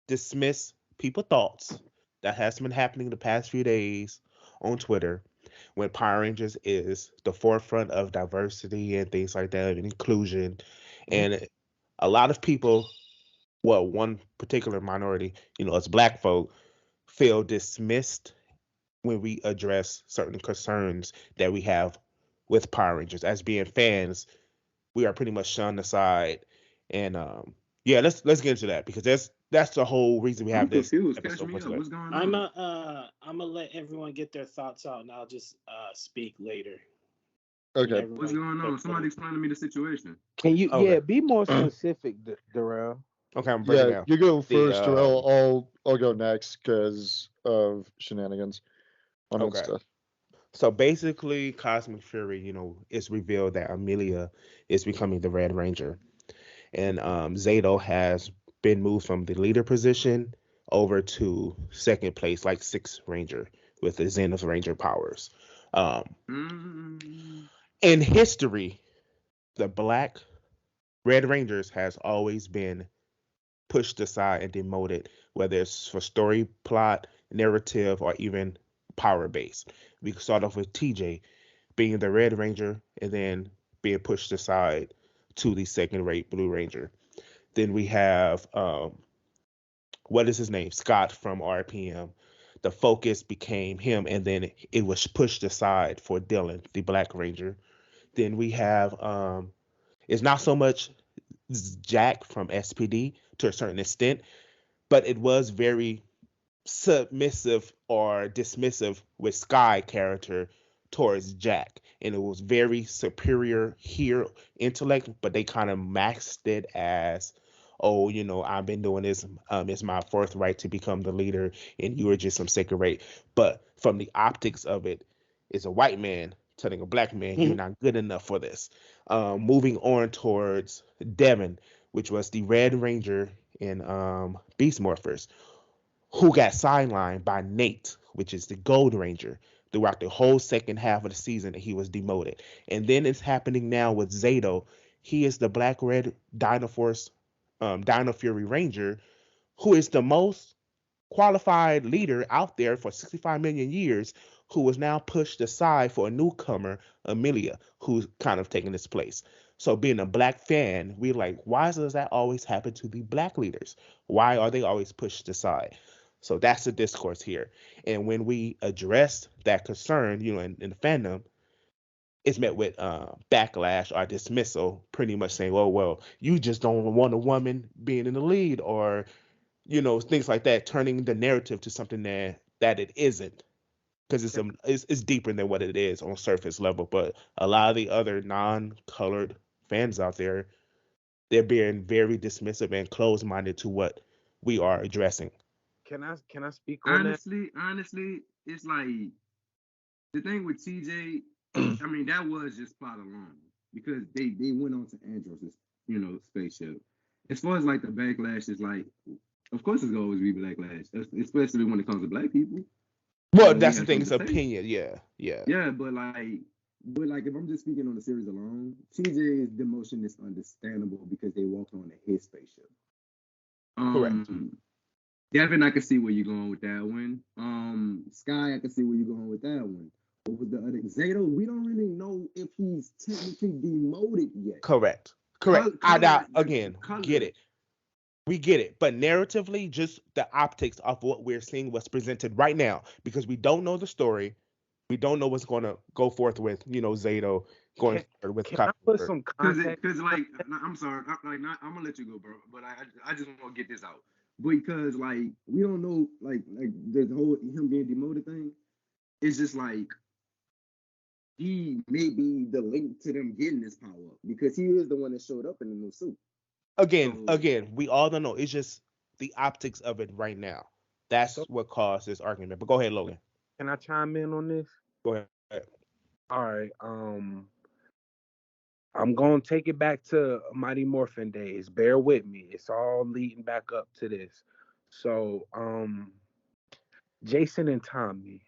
dismiss people's thoughts that has been happening the past few days on Twitter when Power Rangers is the forefront of diversity and things like that and inclusion. And a lot of people, well, one particular minority, us black folk, feel dismissed when we address certain concerns that we have with Power Rangers. As being fans, we are pretty much shunned aside. And yeah, let's get into that because that's the whole reason we I'm have this confused. Catch episode me for up. today. What's going I'm on? I'm gonna let everyone get their thoughts out, and I'll just speak later. Okay. What's going on? Somebody explain to me the situation. Can you, Okay. be more specific, Darrell? Okay, I'm breaking Yeah, down. you go The first, Darrell. I'll go next because of shenanigans on okay. Insta. So basically, Cosmic Fury, it's revealed that Amelia is becoming the Red Ranger, and Zato has been moved from the leader position over to second place, like sixth Ranger with the Zenith Ranger powers. Um, in history, the Black Red Rangers has always been pushed aside and demoted, whether it's for story plot, narrative, or even power base. We can start off with TJ being the Red Ranger and then being pushed aside to the second rate Blue Ranger. Then we have what is his name? Scott from RPM. The focus became him, and then it was pushed aside for Dylan, the Black Ranger. Then we have it's not so much Jack from SPD to a certain extent, but it was very submissive or dismissive with Sky character towards Jack, and it was very superior here intellect, but they kind of maxed it as, oh, I've been doing this. It's my forthright to become the leader, and you are just some second rate. But from the optics of it, it's a white man telling a black man, you're not good enough for this. Moving on towards Devin, which was the Red Ranger in Beast Morphers, who got sidelined by Nate, which is the Gold Ranger, throughout the whole second half of the season that he was demoted. And then it's happening now with Zato. He is the Black Red Dino Force, Dino Fury Ranger, who is the most qualified leader out there for 65 million years, who was now pushed aside for a newcomer, Amelia, who's kind of taking his place. So being a black fan, we're like, why does that always happen to the black leaders? Why are they always pushed aside? So that's the discourse here. And when we address that concern, in the fandom, it's met with backlash or dismissal, pretty much saying, well, you just don't want a woman being in the lead, or things like that, turning the narrative to something that it isn't, because it's deeper than what it is on surface level. But a lot of the other non-colored fans out there, they're being very dismissive and closed-minded to what we are addressing. Can I speak on that? Honestly, it's like the thing with TJ. I mean, that was just plot alone because they went on to Andros' spaceship. As far as like the backlash is like, of course it's gonna always be backlash, especially when it comes to black people. Well, that's the thing. It's opinion. Yeah. Yeah, but like if I'm just speaking on the series alone, TJ's demotion is understandable because they walked on his spaceship. Correct. Devin, I can see where you're going with that one. Sky, I can see where you're going with that one. But with the other Zato, we don't really know if he's technically demoted yet. Correct. Get it. We get it, but narratively, just the optics of what we're seeing, what's presented right now, because we don't know the story, we don't know what's going to go forth with, Zato going forward with. Can I put some context? Because like, I'm sorry, I'm gonna let you go, bro, but I just want to get this out because like we don't know like the whole him being demoted thing. It's just like he may be the link to them getting this power up because he is the one that showed up in the new suit. Again, we all don't know. It's just the optics of it right now. That's what caused this argument. But go ahead, Logan. Can I chime in on this? Go ahead. All right. I'm gonna take it back to Mighty Morphin days. Bear with me. It's all leading back up to this. So, Jason and Tommy,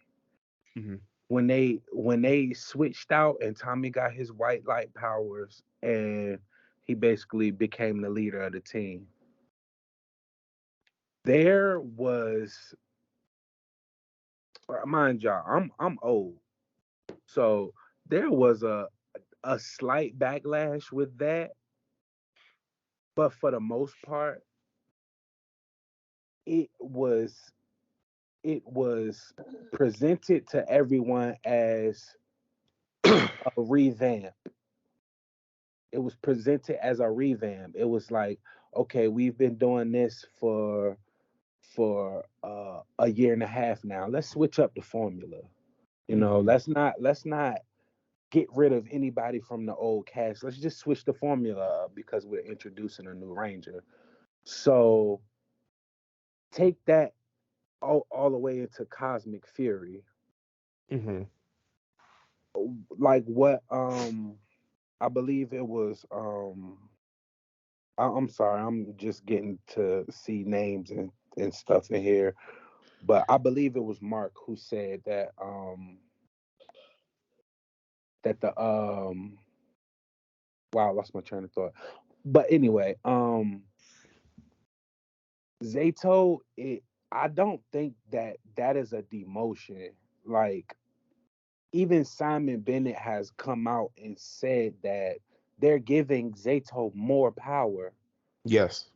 when they switched out and Tommy got his white light powers and he basically became the leader of the team. There was, mind y'all, I'm old, so there was a slight backlash with that, but for the most part, it was it was presented to everyone as a revamp. It was presented as a revamp. It was like, okay, we've been doing this for a year and a half now. Let's switch up the formula. You know, let's not get rid of anybody from the old cast. Let's just switch the formula up because we're introducing a new Ranger. So take that all the way into Cosmic Fury. Mm-hmm. Like what I believe it was I'm sorry, I'm just getting to see names and stuff in here. But I believe it was Mark who said that the wow, I lost my train of thought. But anyway, Zato, I don't think that is a demotion. Like even Simon Bennett has come out and said that they're giving Zato more power. Yes.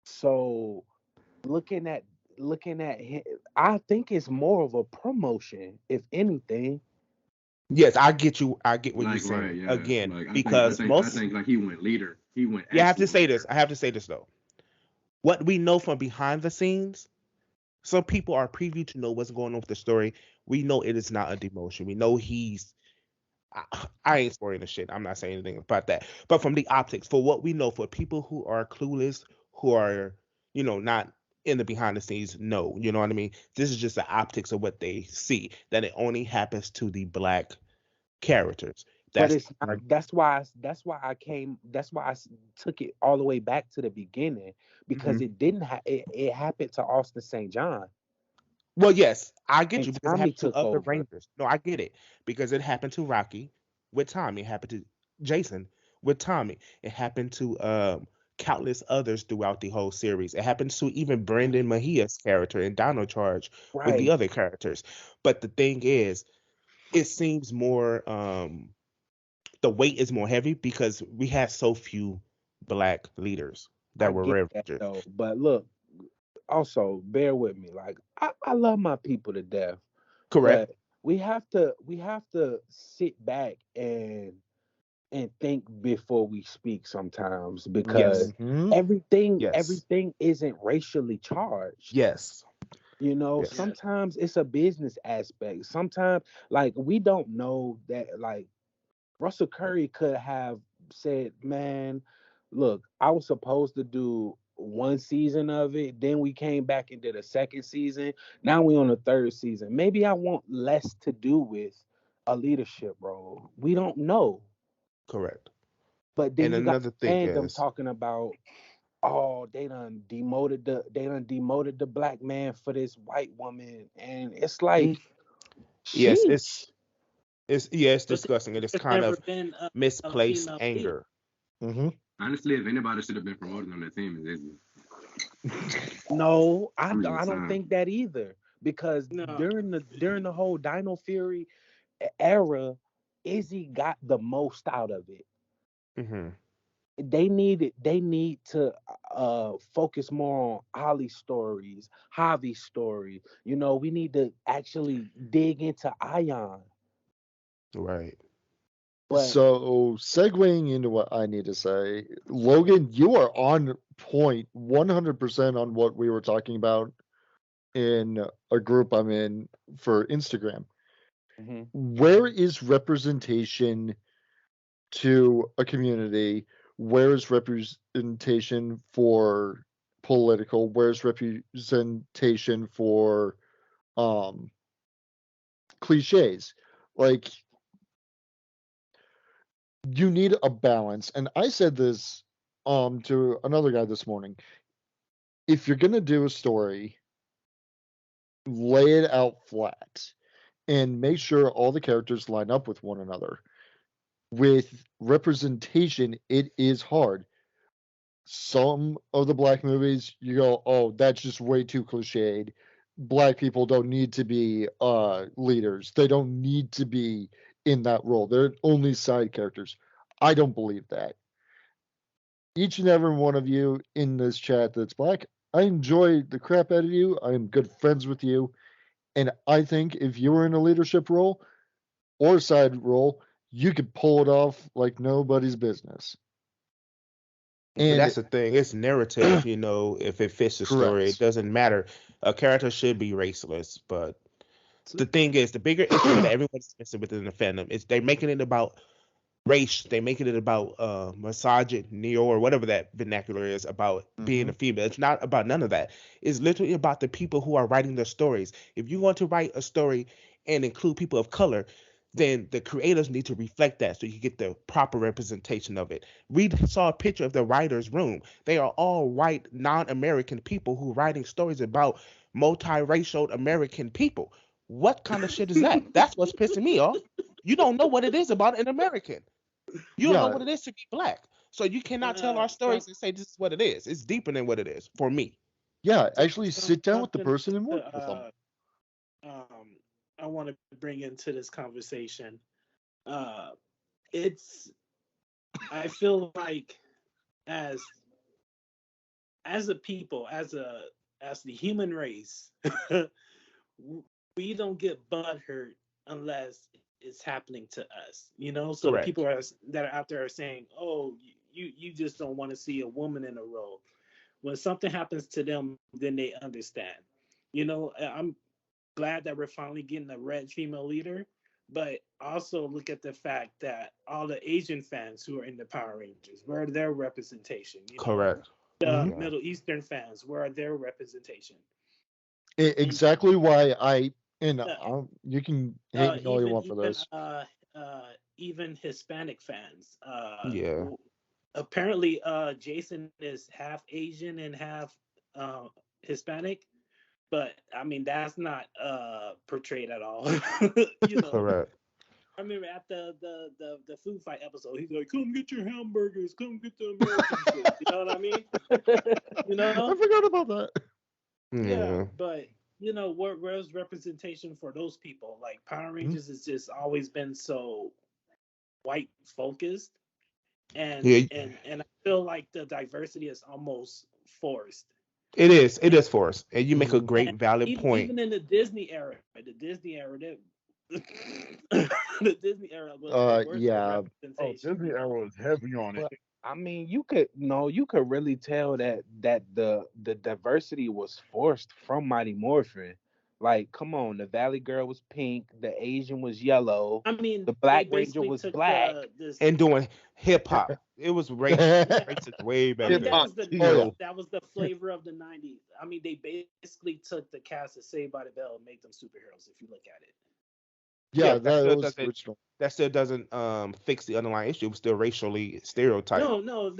So looking at him, I think it's more of a promotion, if anything. Yes, I get you. I get what you're Like saying. right, yeah. Again, Like because I most think like he went leader. He went you have to actual say this. leader. I have to say this though. What we know from behind the scenes, some people are privy to know what's going on with the story. We know it is not a demotion. We know he's. I ain't spoiling the shit. I'm not saying anything about that. But from the optics, for what we know, for people who are clueless, who are not in the behind the scenes, no, you know what I mean. This is just the optics of what they see. That it only happens to the black characters. But That's it's not, that's why took it all the way back to the beginning because Mhm. it didn't it happened to Austin St. John Well, yes, I get and you because it Tommy happened to took other over. Rangers. No, I get it because it happened to Rocky with Tommy. It happened to Jason with Tommy. It happened to countless others throughout the whole series. It happened to even Brendan Mejia's character in Dino Charge with the Right. other characters. But the thing is, it seems more the weight is more heavy because we had so few black leaders I that were get Red that Rangers. though. But look, also bear with me. Like I love my people to death, Correct. but we have to sit back and think before we speak sometimes because Yes. Hmm. Yes. everything isn't racially charged. Yes. You know, Yes. Yes. sometimes it's a business aspect. Sometimes like we don't know that like Russell Curry could have said, "Man, look, I was supposed to do one season of it. Then we came back and did a second season. Now we on the third season. Maybe I want less to do with a leadership role. We don't know." Correct. But then And you got another thing fandom is, talking about, oh, they done demoted the black man for this white woman, and it's mm, like, yes, sheesh. it's But disgusting. It is there's kind never of been a misplaced female leader. anger. Hmm. Honestly, if anybody should have been promoted on that team, it's Izzy. No, I'm I just don't saying. think that either because No. during the whole Dino Fury era, Izzy got the most out of it. Hmm. They need to focus more on Ollie's stories, Javi's story. You know, we need to actually dig into Ion. Right. But So, segueing into what I need to say, Logan, you are on point 100% on what we were talking about in a group I'm in for Instagram. mhm, Where is representation to a community? Where is representation for political? Where's representation for um cliches? Like, you need a balance. And I said this to another guy this morning. If you're gonna do a story, lay it out flat and make sure all the characters line up with one another. With representation, it is hard. Some of the black movies, you go, oh, that's just way too cliched. Black people don't need to be leaders. They don't need to be in that role. They're only side characters. I don't believe that. Each and every one of you in this chat that's black, I enjoy the crap out of you. I am good friends with you. And I think if you were in a leadership role or side role, you could pull it off like nobody's business. But And that's the thing. It's narrative, if it fits the story, it correct. doesn't matter. A character should be raceless, but the thing is, the bigger issue that everyone's missing within the fandom is they're making it about race. They're making it about misogyny or whatever that vernacular is about being a female. It's not about none of that. It's literally about the people who are writing the stories. If you want to write a story and include people of color, then the creators need to reflect that so you get the proper representation of it. We saw a picture of the writer's room. They are all white, non-American people who are writing stories about multiracial American people. What kind of shit is that? That's what's pissing me off. You don't know what it is about an American. You don't know Yeah, what it is to be black. So you cannot tell our stories and say this is what it is. It's deeper than what it is for me. yeah. Actually, sit down with the Something person and work with them. um, I want to bring into this conversation. Uh, it's I feel like as a people, as the human race, we don't get butthurt unless it's happening to us. So the Correct. people that are out there are saying, "Oh, you just don't want to see a woman in a role." When something happens to them, then they understand. I'm glad that we're finally getting a red female leader, but also look at the fact that all the Asian fans who are in the Power Rangers, where are their representation? Correct. The Yeah. Middle Eastern fans, where are their representation? Exactly why Uh, you can hate me all you even want for this. even Hispanic fans. Yeah. Apparently, Jason is half Asian and half Hispanic, but I mean that's not portrayed at all. you know, Correct. I remember at the food fight episode, he's like, "Come get your hamburgers, come get the American shit." You know what I mean? You I know? forgot about that. Yeah, Yeah. but where's representation for those people? Like Power Rangers has just always been so white focused, and Yeah. and and I feel like the diversity is almost forced. It is. It And is forced. And you make a great and valid even point. even in the Disney era, that the Disney era was the worst for Yeah. Oh, representation. Disney era was heavy on it. But I mean, you could really tell that the diversity was forced from Mighty Morphin. Like, come on, the Valley Girl was pink, the Asian was yellow, I mean, the they Black Ranger basically was took black. the this. And doing hip hop. It was Yeah, racist way I back mean Hip that then. hop was the Oh yeah. Tito. that was the flavor of the '90s. I mean, they basically took the cast of Saved by the Bell and made them superheroes. If you look at it. Yeah, Yeah, but that that still was doesn't original. fix the underlying issue. It was still racially stereotyped. No,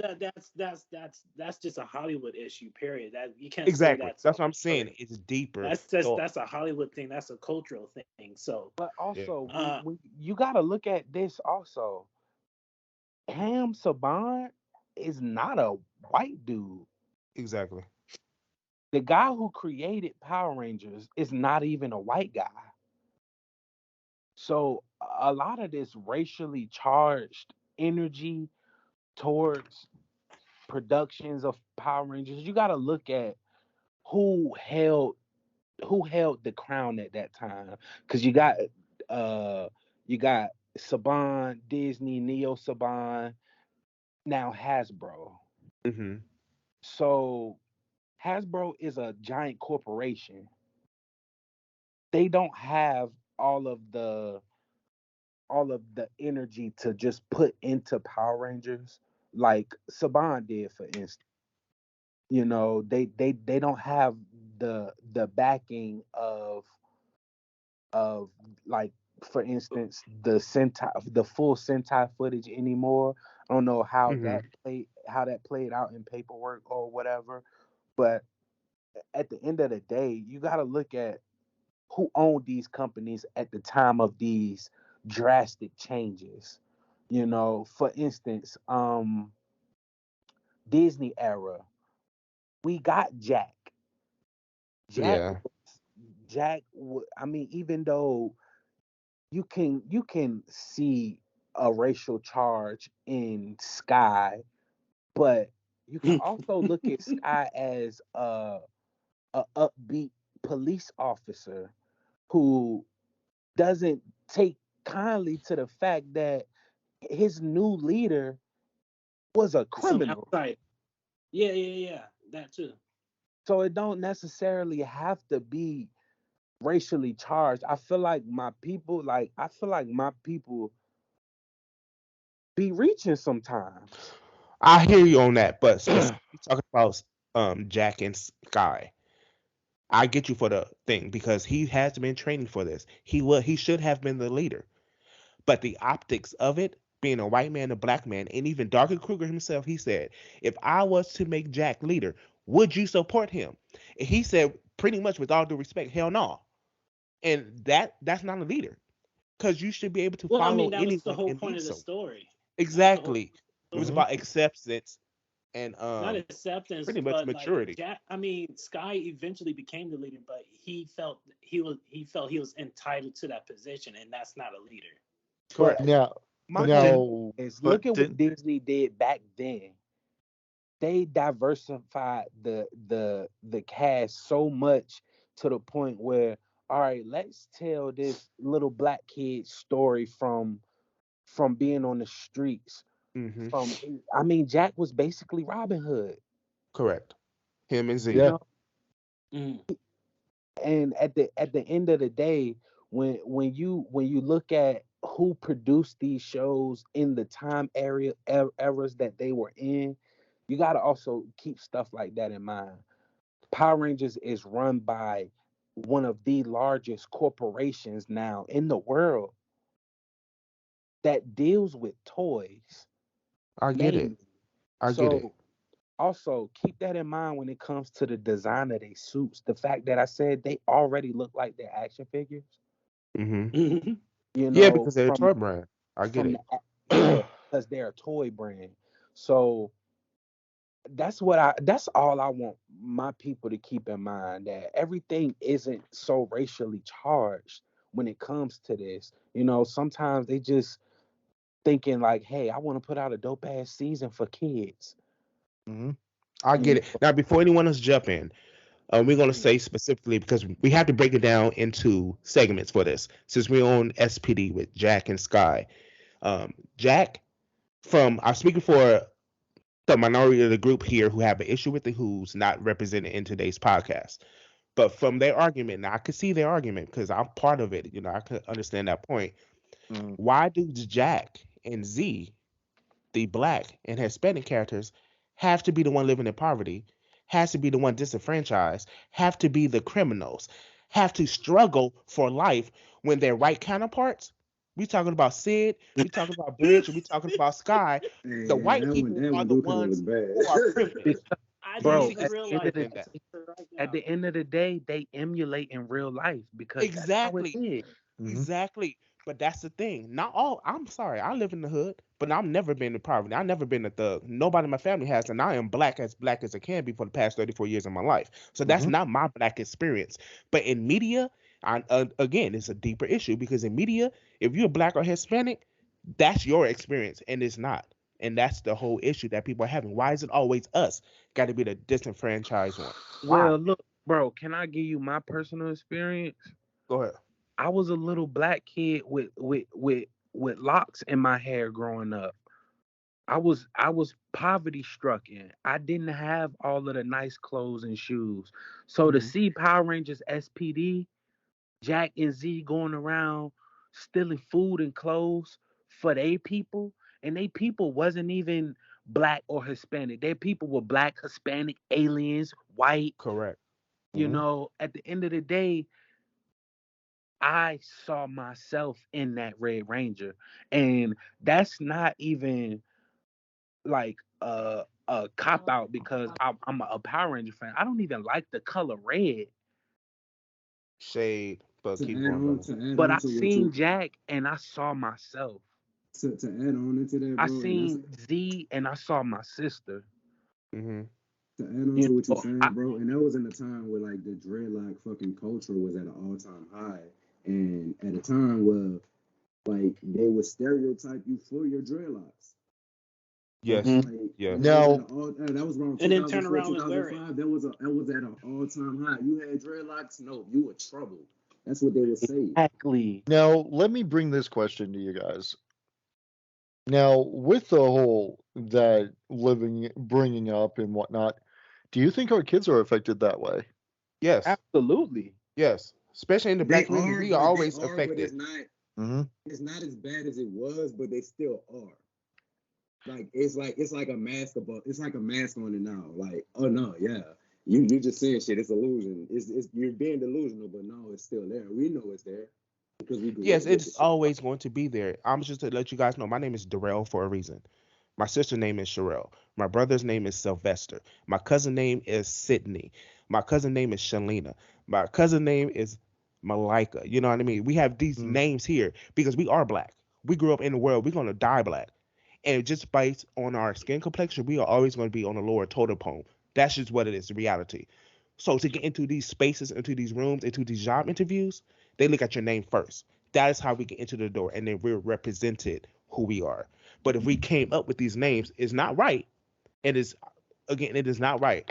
that's just a Hollywood issue. Period. That you can't say Exactly. that's a That's what I'm or saying. It's deeper that's just thought. that's a Hollywood thing. That's a cultural thing. So, But Yeah. also, uh, you got to look at this also. Ham Saban is not a white dude. Exactly. The guy who created Power Rangers is not even a white guy. So a lot of this racially charged energy towards productions of Power Rangers, you got to look at who held the crown at that time. Because uh you got Saban, Disney, Neo Saban, now Hasbro. Hmm. So Hasbro is a giant corporation. They don't have all of the energy to just put into Power Rangers like Saban did, for instance. They don't have the backing of like, for instance, the full Sentai footage anymore. I don't know Hmm. how that played out in paperwork or whatever, but at the end of the day, you got to look at who owned these companies at the time of these drastic changes. For instance, Disney era, we got Jack. Jack Yeah. I mean, even though you can see a racial charge in Sky, but you can also look at Sky as a upbeat police officer who doesn't take kindly to the fact that his new leader was a Some criminal. outside. Yeah. That too. So it don't necessarily have to be racially charged. I feel like my people be reaching sometimes. I hear you on that, but specifically talking about Jack and Sky, I get you for the thing because he has been training for this. He should have been the leader, but the optics of it, being a white man, a black man, and even Darker Kruger himself, he said, if I was to make Jack leader, would you support him? And he said, pretty much with all due respect, hell no. And that's not a leader because you should be able to Well, I follow mean, that was the anyone whole and point lead of the someone. story. That was the whole Exactly. It was story. about acceptance and Not acceptance, pretty much but like maturity. Jack. I mean, Sky eventually became the leader, but he felt he was entitled to that position, and that's not a leader. But Correct. Now, My thing. now, But look at what didn't Disney did back then. They diversified the cast so much to the point where, all right, let's tell this little black kid's story from being on the streets. Hmm. From I mean, Jack was basically Robin Hood, Correct. Him and you Z. yeah, know. Mm. And at the end of the day, when you look at who produced these shows in the time eras that they were in, you got to also keep stuff like that in mind. Power Rangers is run by one of the largest corporations now in the world that deals with toys I get it. mainly. I get it. So also keep that in mind when it comes to the design of their suits. The fact that I said they already look like their action figures, Hmm. Mhm. you Yeah, know, because they're a toy brand. I get from it. the, yeah, because they're a toy brand. So that's all I want my people to keep in mind, that everything isn't so racially charged when it comes to this. Sometimes they just thinking like, hey, I want to put out a dope ass season for kids. hmm I You get know, it. Now, before anyone else jump in, we're going to say specifically because we have to break it down into segments for this. Since we're on SPD with Jack and Sky, Jack, I'm speaking for the minority of the group here who have an issue with the Who's not represented in today's podcast. But from their argument, now I could see their argument because I'm part of it. I could understand that point. mm, Why do Jack and Z, the black and Hispanic characters, have to be the one living in poverty, has to be the one disenfranchised, have to be the criminals, have to struggle for life when their white counterparts? We talking about Sid, we talking about Bridge, and we talking about Sky. The Yeah, white people that are one the do kind of ones look bad. who are privileged. because, I Do you didn't bro, see even the realize similarities in that? right at now. the end of the day, they emulate in real life because that's how it Exactly. is. hmm Exactly. But that's the thing. Not all. I'm sorry. I live in the hood, but I've never been in poverty. I've never been a thug. Nobody in my family has, and I am black as I can be for the past 34 years of my life. So that's hmm not my black experience. But in media, again, it's a deeper issue because in media, if you're black or Hispanic, that's your experience, and it's not. And that's the whole issue that people are having. Why is it always us? Got to be the disenfranchised one. Why? Well, look, bro, can I give you my personal experience? Go ahead. I was a little black kid with locks in my hair growing up. I was poverty stricken. I didn't have all of the nice clothes and shoes. So to Hmm. see Power Rangers SPD, Jack and Z going around stealing food and clothes for they people, and they people wasn't even black or Hispanic. Their people were black, Hispanic, aliens, white. Correct. At the end of the day, I saw myself in that Red Ranger. And that's not even like a cop out because I'm a Power Ranger fan. I don't even like the color red. Shade, but To keep add going, on brother. to add But on I to what seen you Jack and I saw myself. to add on into that, I bro, and that's seen Z and I saw my sister. Hmm. to add on You to what you're know, saying, bro. And that was in a time where like the dreadlock fucking culture was at an all time high, and at a time where like they would stereotype you for your dreadlocks. Yes. Yeah. Now, that was around And then turn 2004, around and wear it. 2005. That was at an all-time high. You had dreadlocks, no, you were trouble. That's what they would say. Exactly. now let me bring this question to you guys. Now, with the whole that bringing up and whatnot, do you think our kids are affected that way? Yes. Absolutely. Yes. Especially in the They black community, we but are always but affected. it's not as bad as it was, but they still are. Like it's like a mask it's like a mask on it now. Like, oh no, yeah. You just saying shit, it's illusion. It's you're being delusional, but no, it's still there. We know it's there because we grew Yes, up with the it's shit. always going to be there. I'm just to let you guys know, my name is Darrell for a reason. My sister's name is Sherelle. My brother's name is Sylvester. My cousin name is Sydney. My cousin name is Shalina. My cousin name is Malika. You know what I mean? We have these names here because we are black. We grew up in the world. We're going to die black. And just based on our skin complexion, we are always going to be on the lower totem pole. That's just what it is, the reality. So to get into these spaces, into these rooms, into these job interviews, they look at your name first. That is how we get into the door, and then we're represented who we are. But if we came up with these names, it's not right. It is not right.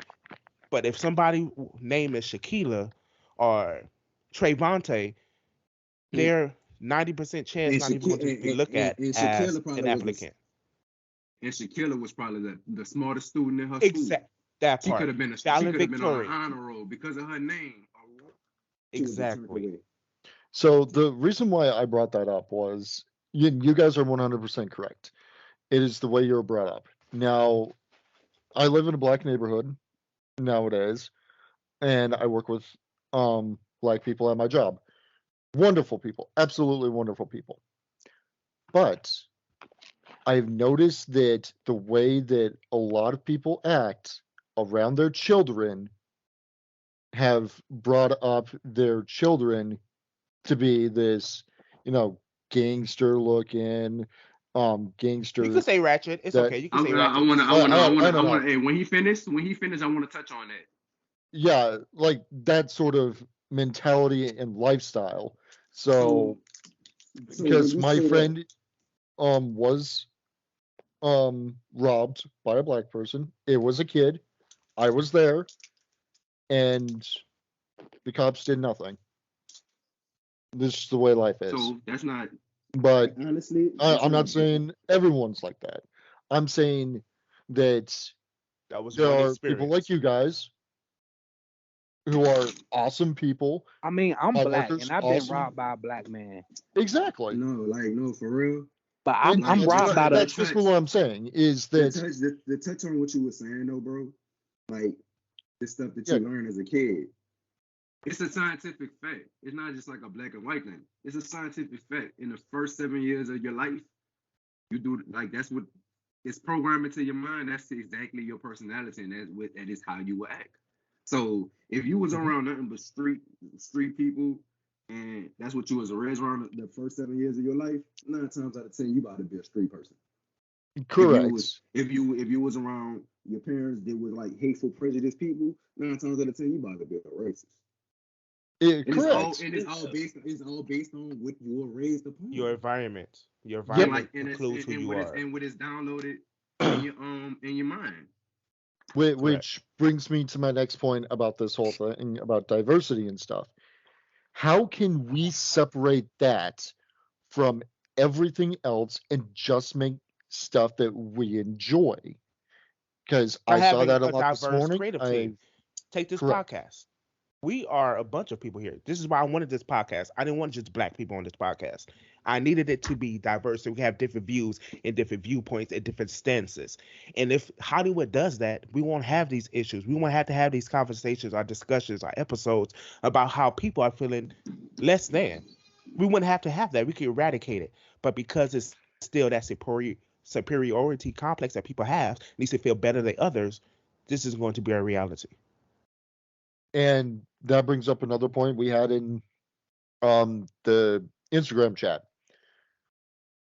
But if somebody name is Shaquila or Trayvonte, they're 90% chance not even going to be looked at as an applicant. And Shaquilla was probably the smartest student in her school. Exactly. That part. She could have been on an honor roll because of her name. Exactly. So the reason why I brought that up was you guys are 100% correct. It is the way you're brought up. Now, I live in a black neighborhood nowadays, and I work with black people at my job. Wonderful people, absolutely wonderful people. But I've noticed that the way that a lot of people act around their children have brought up their children to be this, gangster looking, gangster. You can say ratchet. It's okay. You can say ratchet. I want. Hey, when he finished, I want to touch on that. Yeah, like that sort of mentality and lifestyle. So because my friend was robbed by a black person. It was a kid. I was there, and the cops did nothing. This is the way life is. So that's not. But honestly, I'm not saying everyone's like that. I'm saying that there are people like you guys who are awesome people. I mean, I'm black, and I've been robbed by a black man. Exactly. No, for real. But I'm robbed by that's just what I'm saying is that the touch on what you were saying though, bro. Like the stuff that you learn as a kid. It's a scientific fact. It's not just like a black and white thing. It's a scientific fact. In the first 7 years of your life, you do that's what it's programmed into your mind. That's exactly your personality, and that is how you will act. So if you was around nothing but street people, and that's what you was raised around the first 7 years of your life, 9 times out of 10 you about to be a street person. Correct. If you was around your parents, they were like hateful, prejudiced people, 9 times out of 10 you about to be a racist. Correct. It's all based on what you were raised upon. Your environment includes who you are, and what is downloaded in your mind. Which brings me to my next point about this whole thing about diversity and stuff. How can we separate that from everything else and just make stuff that we enjoy? Because I saw that a lot this morning. Creative team. Take this podcast. We are a bunch of people here. This is why I wanted this podcast. I didn't want just black people on this podcast. I needed it to be diverse, so we have different views and different viewpoints and different stances. And if Hollywood does that, we won't have these issues. We won't have to have these conversations, our discussions, our episodes about how people are feeling less than. We wouldn't have to have that. We could eradicate it. But because it's still that superiority complex that people have, needs to feel better than others, this is going to be our reality. And that brings up another point we had in the Instagram chat.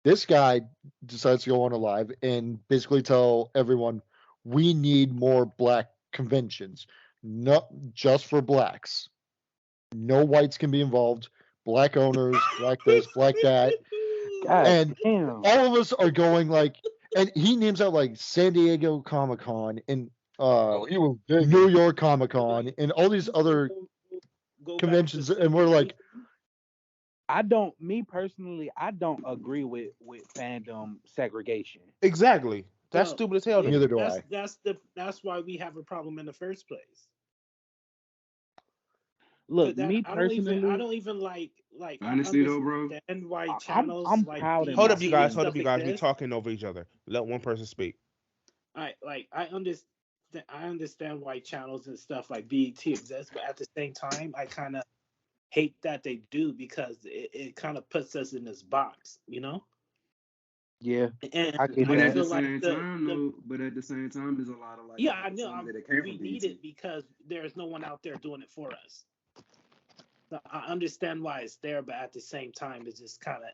This guy decides to go on a live and basically tell everyone we need more black conventions, not just for blacks. No whites can be involved. Black owners, black this, black that. God and damn. all of us are going like, and he names out like San Diego Comic-Con and he was digging. New York Comic-Con and all these other conventions, and we're like, me personally, I don't agree with fandom segregation. Exactly. That's stupid as hell. Neither do I. That's why we have a problem in the first place. Look, me personally, I don't even like. Honestly though, bro, and why channels. I'm like proud. Hold up, you guys. stuff We're like talking over each other. Let one person speak. I understand why channels and stuff like BET exist, but at the same time, I kind of hate that they do because it kind of puts us in this box, you know? Yeah, and I get but that. at the same time, though, but at the same time, there's a lot of like, yeah, I know. that came We from need BET. it because there's no one out there doing it for us. So I understand why it's there, but at the same time, it's just kind of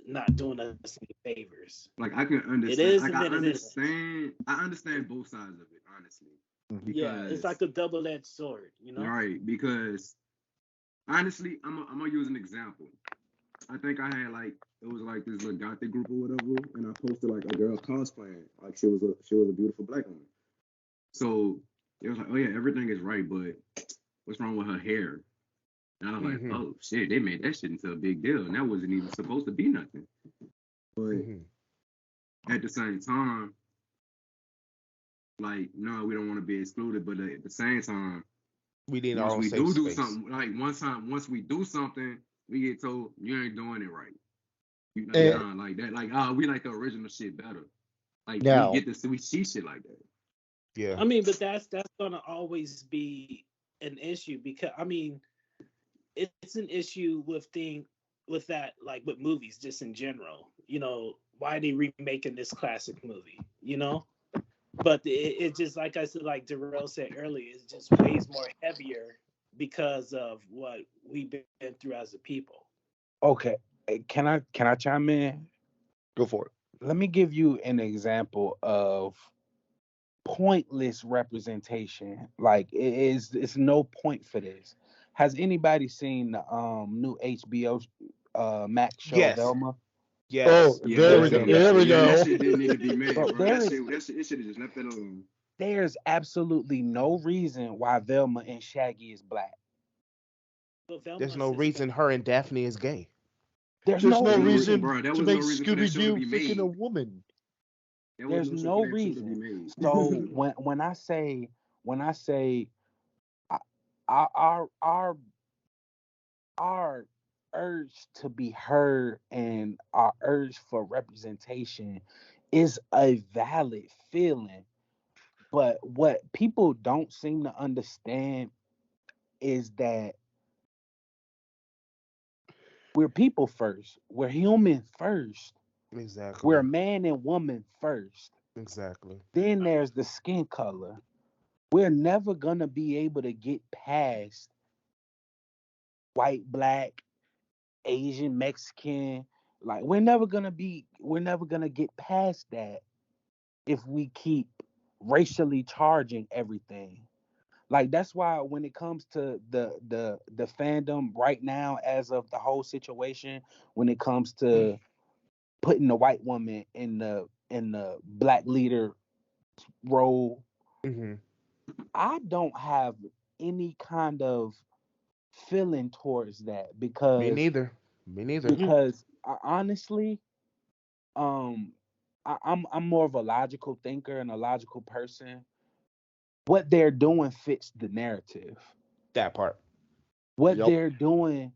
not doing us any favors. Like I can understand. It is, like, and then it isn't. I understand both sides of it, honestly. Yeah, it's like a double-edged sword, you know? Right, because honestly, I'm gonna use an example. I think I had like it was like this little gothic group or whatever, and I posted like a girl cosplaying, like she was a beautiful black woman. So it was like, oh yeah, everything is right, but what's wrong with her hair? And I was like, oh shit, they made that shit into a big deal, and that wasn't even supposed to be nothing. But at the same time, like, no, we don't want to be excluded, but at the same time, we need once our own we safe do space. something, like once we do something, we get told you ain't doing it right. You know, like that, like we like the original shit better. Like now, we see shit like that. Yeah, I mean, but that's gonna always be an issue because I mean, it's an issue with that, like with movies just in general. You know, why are they remaking this classic movie? You know, but it just like I said, like Darrell said earlier, it's just weighs more heavier because of what we've been through as a people. Okay, can I chime in? Go for it. Let me give you an example of pointless representation. Like it's no point for this. Has anybody seen the new HBO Max show Velma? Yes. Oh, there we go. There we go. That shit didn't need to be made, Bro, bro. That shit should have just left that alone. There's absolutely no reason why Velma and Shaggy is black. There's no reason her and Daphne is gay. There's no no reason bro. to make Scooby-Doo freaking a woman. There's no reason. So when I say our urge to be heard and our urge for representation is a valid feeling, but what people don't seem to understand is that we're people first, we're human first, Exactly. we're man and woman first. Exactly. Then there's the skin color. We're never gonna be able to get past white, black, Asian, Mexican. Like we're never gonna get past that if we keep racially charging everything. Like that's why when it comes to the fandom right now, as of the whole situation, when it comes to putting the white woman in the black leader role, I don't have any kind of feeling towards that because Me neither. Because honestly, I'm more of a logical thinker and a logical person. What they're doing fits the narrative. That part. What they're doing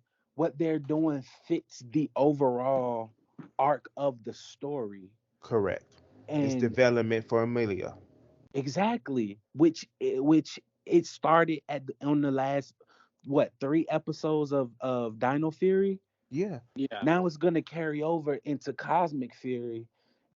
fits the overall arc of the story. Correct. And it's development for Amelia. Exactly. Which it started on the last 3 episodes of Dino Fury. Yeah. Now it's gonna carry over into Cosmic Fury,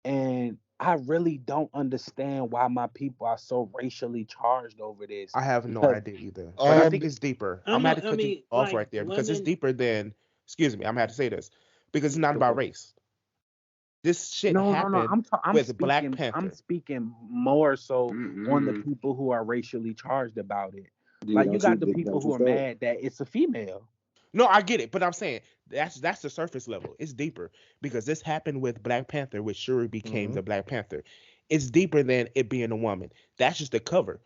and I really don't understand why my people are so racially charged over this. I have no idea either, but I think it's deeper. I'm gonna have to cut you off right there because it's deeper than. Excuse me, I'm gonna have to say this because it's not about race. This shit happened with Black Panther. I'm speaking more so on the people who are racially charged about it. Like you got the people who are mad that it's a female. No, I get it, but I'm saying That's the surface level. It's deeper because this happened with Black Panther, which Shuri became the Black Panther. It's deeper than it being a woman. That's just the cover.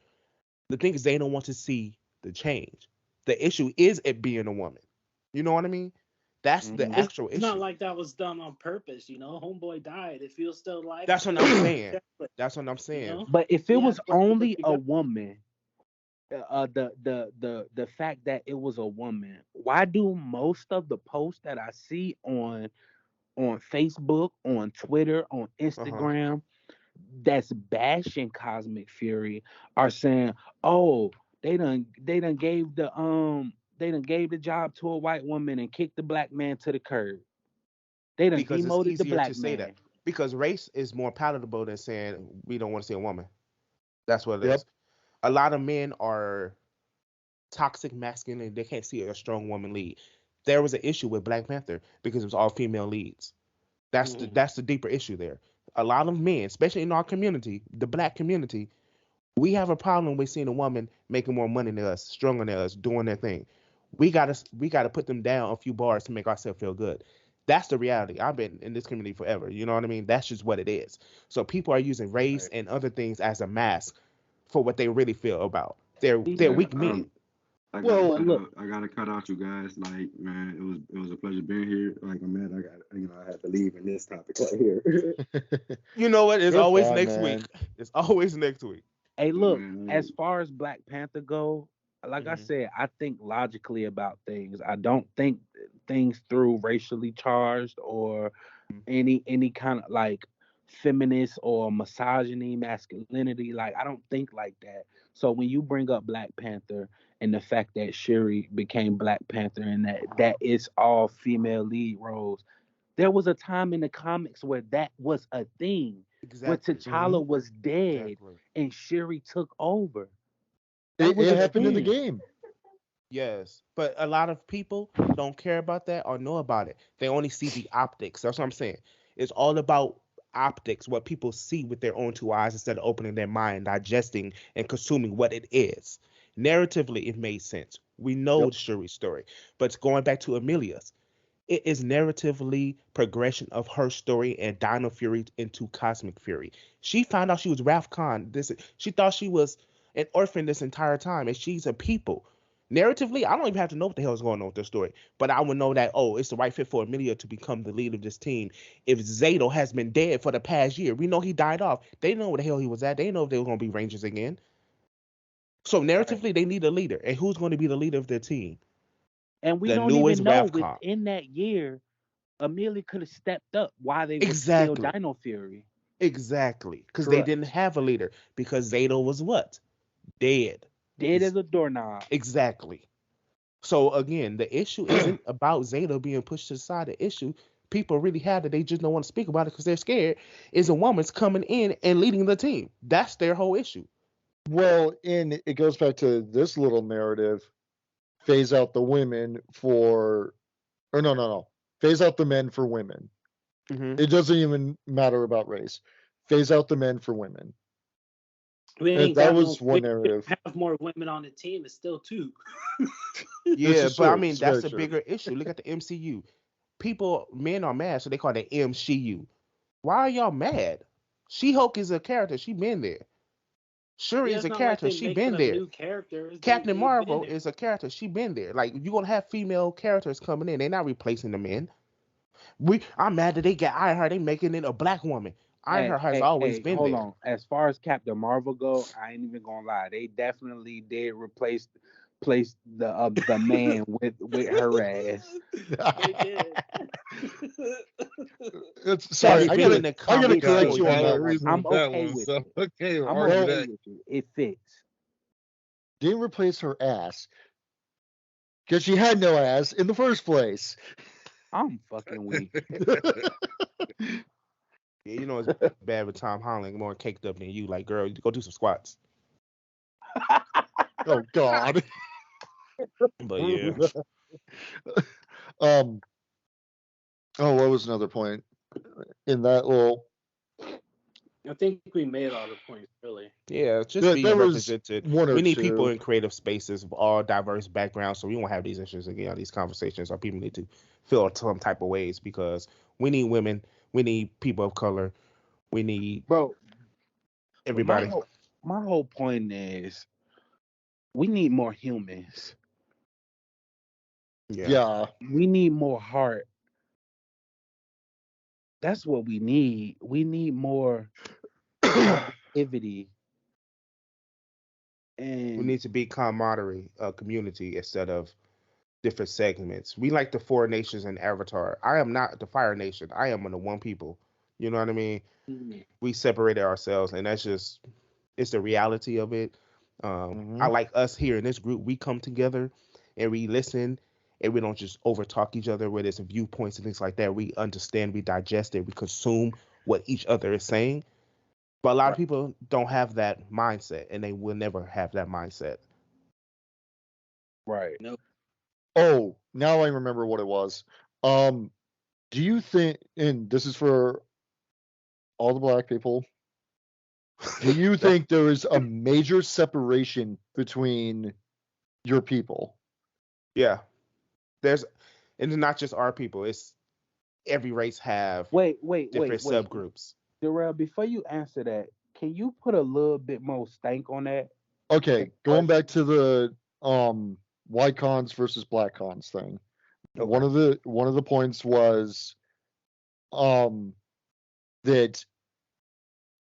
The thing is, they don't want to see the change. The issue is it being a woman. You know what I mean? That's the actual issue. It's not like that was done on purpose, you know. Homeboy died. If he was still alive, that's what I'm saying. That's what I'm saying. You know? But if it was only a woman, the fact that it was a woman, why do most of the posts that I see on Facebook, on Twitter, on Instagram, that's bashing Cosmic Fury are saying, "Oh, they done gave the job to a white woman and kicked the black man to the curb. They done because it's demoted the easier black to say man." that. Because race is more palatable than saying we don't want to see a woman. That's what it is. A lot of men are toxic masculine and they can't see a strong woman lead. There was an issue with Black Panther because it was all female leads. That's the deeper issue there. A lot of men, especially in our community, the black community, we have a problem with seeing a woman making more money than us, stronger than us, doing their thing. We gotta put them down a few bars to make ourselves feel good. That's the reality. I've been in this community forever. You know what I mean? That's just what it is. So people are using race and other things as a mask for what they really feel about. They're weak men. I gotta cut out you guys. Like, man, it was a pleasure being here. Like, I'm mad. I had to leave in this topic right here. You know what? It's always next week. It's always next week. Hey, look, as far as Black Panther go, like I said, I think logically about things. I don't think things through racially charged or any kind of like feminist or misogyny, masculinity. Like, I don't think like that. So when you bring up Black Panther and the fact that Shuri became Black Panther and that it's all female lead roles, there was a time in the comics where that was a thing. Where T'Challa was dead and Shuri took over. It happened in the game. Yes, but a lot of people don't care about that or know about it. They only see the optics. That's what I'm saying. It's all about optics, what people see with their own two eyes instead of opening their mind, digesting and consuming what it is. Narratively, it made sense. We know Shuri's story, but going back to Amelia's, it is narratively progression of her story and Dino Fury into Cosmic Fury. She found out she was Ralph Khan. She thought she was an orphan this entire time, and she's a people. Narratively, I don't even have to know what the hell is going on with the story, but I would know that, oh, it's the right fit for Amelia to become the lead of this team. If Zato has been dead for the past year, we know he died off. They know where the hell he was at. They know if they were going to be Rangers again. So narratively, they need a leader, and who's going to be the leader of their team? And we don't even know within that year, Amelia could have stepped up while they were still Dino Fury. Exactly, because they didn't have a leader. Because Zato was what? Dead as a doorknob. Exactly. So again, the issue isn't about Zato being pushed to the side. The issue people really have that they just don't want to speak about it because they're scared is a woman's coming in and leading the team. That's their whole issue. Well, and it goes back to this little narrative. Phase out the women for, or no. Phase out the men for women. It doesn't even matter about race. Phase out the men for women. That was one narrative. Have more women on the team. It's still two. Yeah, but I mean that's a bigger issue. Look at the MCU. Men are mad, so they call it MCU. Why are y'all mad? She-Hulk is a character. She been there. Shuri is a character. She been there. Captain Marvel is a character. She been there. Like, you're gonna have female characters coming in. They're not replacing the men. I'm mad that they got Ironheart. They making it a black woman. Ironheart has always been there. Hold on. As far as Captain Marvel go, I ain't even gonna lie. They definitely did replace the man with her ass. Sorry, I gotta correct you on that. I'm okay with it. I'm okay with it. It fits. Didn't replace her ass because she had no ass in the first place. I'm fucking weak. Yeah, you know it's bad with Tom Holland more caked up than you. Like, girl, you go do some squats. Oh God. But yeah. Oh, what was another point in that little? I think we made all the points, really. Yeah, just be There was represented. one or We need people two. in creative spaces of all diverse backgrounds, so we won't have these issues again. These conversations, or people need to feel some type of ways because we need women, we need people of color, we need Bro, my everybody. whole point is we need more humans. Yeah, Yeah. We need more heart. That's what we need. We need more positivity. we And need to be camaraderie, a community instead of different segments. We like the four nations in Avatar. I am not the Fire Nation. I am the one people. You know what I mean? We separated ourselves, and that's just it's the reality of it. I like us here in this group. We come together and we listen, and we don't just over talk each other where there's viewpoints and things like that. We understand, we digest it, we consume what each other is saying. But a lot of people don't have that mindset, and they will never have that mindset. right. No, Oh, now I remember what it was. Do you think, and this is for all the black people, do you think there is a major separation between your people? Yeah, there's, and it's not just our people. It's every race have Wait. different subgroups. Darrell, before you answer that, can you put a little bit more stank on that? Okay, going back to the white cons versus black cons thing. Okay. One of the points was that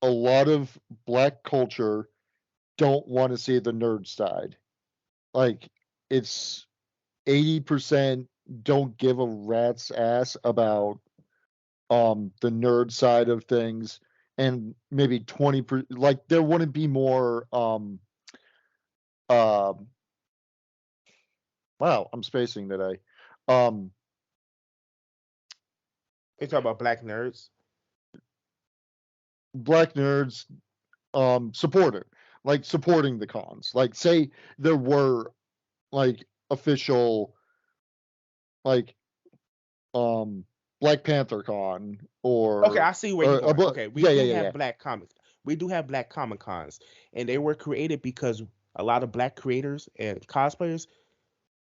a lot of black culture don't want to see the nerd side. Like it's 80% don't give a rat's ass about the nerd side of things, and maybe 20% like there wouldn't be more um wow, I'm spacing today. You talk about black nerds. Black nerds supporting supporting the cons. Like say there were like official like Black Panther Con Okay, or I see where you're going. Okay, we do yeah. have black comics. We do have black comic cons, and they were created because a lot of black creators and cosplayers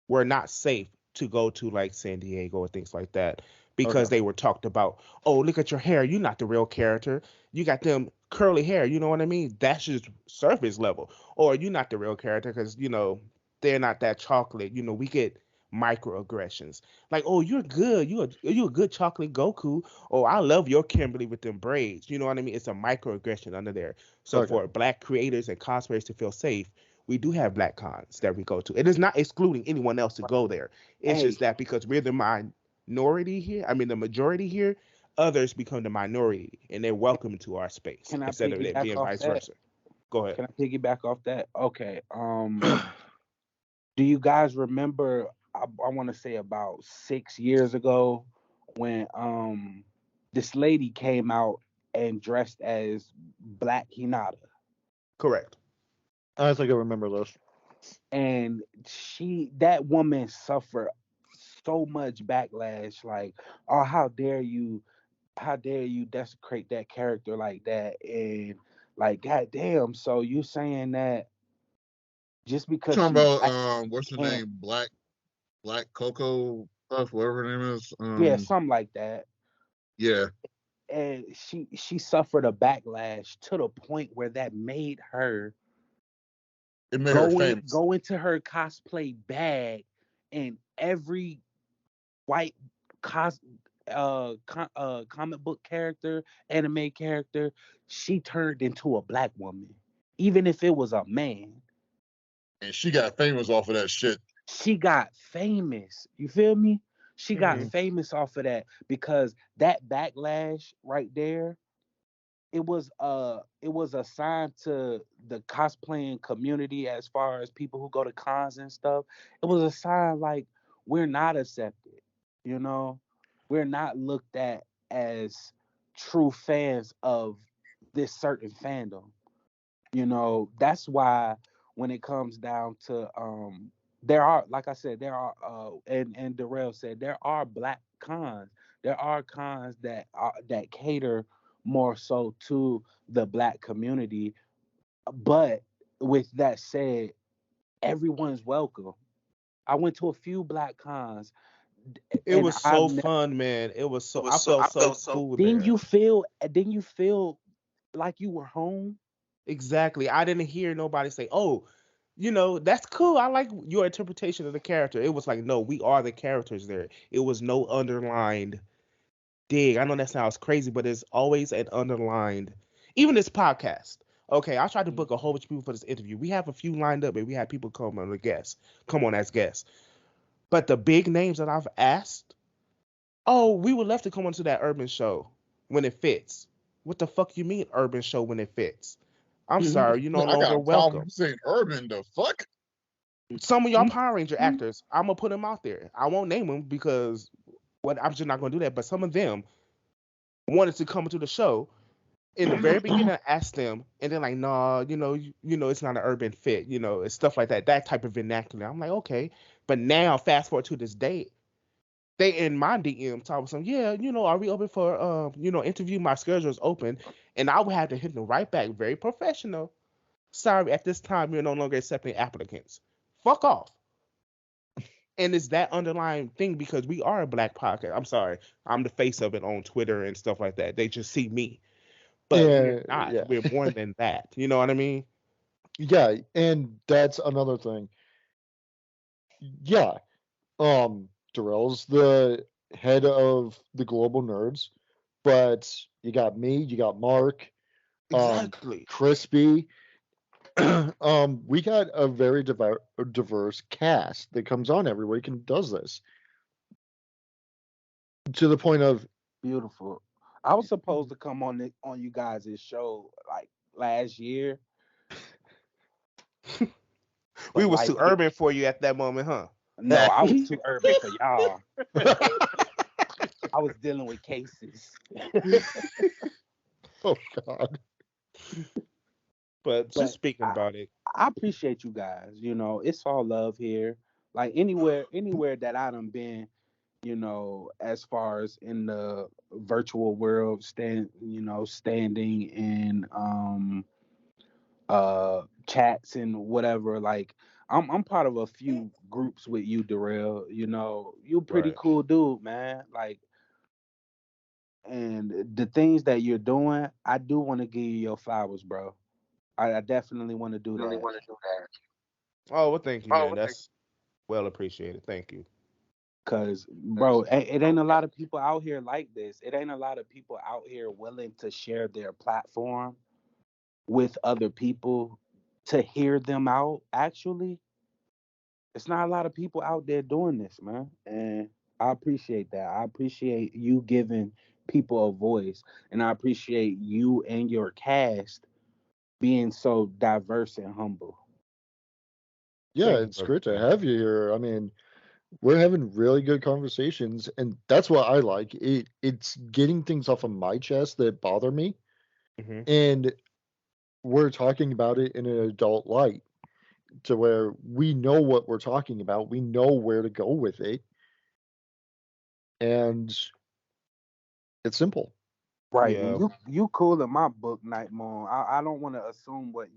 were not safe to go to like San Diego or things like that because Okay. they were talked about. Oh, look at your hair. You're not the real character. You got them curly hair. You know what I mean? That's just surface level. Or you're not the real character because they're not that chocolate. We get microaggressions like, oh, you're good. You're a good chocolate Goku. Oh, I love your Kimberly with them braids. You know what I mean? It's a microaggression under there. So Okay. for black creators and cosplayers to feel safe, we do have black cons that we go to. It is not excluding anyone else to go there. It's just that because we're the minority here, I mean the majority here, others become the minority and they're welcome to our space Can I instead of it piggyback being off vice that? versa. Go ahead. Can I piggyback off that? Okay. Do you guys remember? I want to say about 6 years ago when this lady came out and dressed as Black Hinata, Correct. I think I remember this. and that woman suffered so much backlash. Like, oh, how dare you desecrate that character like that, and like, goddamn. So you saying that just because Talking she's about black what's her can't? name? Black Coco stuff, whatever her name is. Yeah, something like that. Yeah, And she suffered a backlash to the point where that made her it made her famous. go into her cosplay bag, and every white cos comic book character, anime character, she turned into a black woman, even if it was a man. And she got famous off of that shit. She got famous. You feel me? She got Mm-hmm. famous off of that because that backlash right there, it was a sign to the cosplaying community as far as people who go to cons and stuff. It was a sign like we're not accepted, you know? We're not looked at as true fans of this certain fandom. That's why when it comes down to there are, like I said, there are and Darrell said there are black cons. There are cons that cater more so to the black community. But with that said, everyone's welcome. I went to a few black cons, It and was so fun, man. It was so I felt so cool didn't there. you feel like you were home? Exactly. I didn't hear nobody say, "Oh, that's cool. I like your interpretation of the character." It was like, no, we are the characters there. It was no underlined dig. I know that sounds crazy, but there's always an underlined. Even this podcast. Okay, I tried to book a whole bunch of people for this interview. We have a few lined up, and we had people come on as guests. But the big names that I've asked, oh, we would love to come onto that urban show when it fits. What the fuck you mean urban show when it fits? I'm sorry, you're no I got longer a problem welcome. saying urban. The fuck? Some of y'all Power Ranger actors, I'm gonna put them out there. I won't name them because I'm just not gonna do that. But some of them wanted to come to the show. In the very beginning, I asked them, and they're like, "Nah, it's not an urban fit. It's stuff like that. That type of vernacular." I'm like, okay, but now fast forward to this day, they in my DM talking some, yeah, are we open for interview? My schedule is open, and I would have to hit them right back, very professional. Sorry, at this time you're no longer accepting applicants. Fuck off. And it's that underlying thing because we are a black podcast. I'm sorry, I'm the face of it on Twitter and stuff like that. They just see me, but we're not. Yeah. We're more than that. You know what I mean? Yeah, and that's another thing. Yeah, Darrell's the head of the Global Nerds, but you got me, you got Mark, Exactly. Crispy. We got a very diverse cast that comes on every week and does this. To the point of Beautiful. I was supposed to come on you guys' show like last year. We but was too like urban for you at that moment, huh? no, I was too urban for y'all. I was dealing with cases. Oh God. But just speaking about it, I appreciate you guys. It's all love here. Like anywhere that I done been, as far as in the virtual world, standing in chats and whatever. Like I'm part of a few groups with you, Darrell. You're a pretty right. cool dude, man. Like, and the things that you're doing, I do want to give you your flowers, bro. I definitely want to do that. Oh, well, thank you, man. That's well appreciated. Thank you. Cause, bro, it ain't a lot of people out here like this. It ain't a lot of people out here willing to share their platform with other people to hear them out. Actually, it's not a lot of people out there doing this, man. And I appreciate that. I appreciate you giving people a voice, and I appreciate you and your cast being so diverse and humble. Yeah, it's great to have you here. I mean, we're having really good conversations, and that's what I like. It's getting things off of my chest that bother me, and we're talking about it in an adult light to where we know what we're talking about, we know where to go with it, and it's simple. Right. Yeah. You cool in my book, Nightmare. I don't want to assume what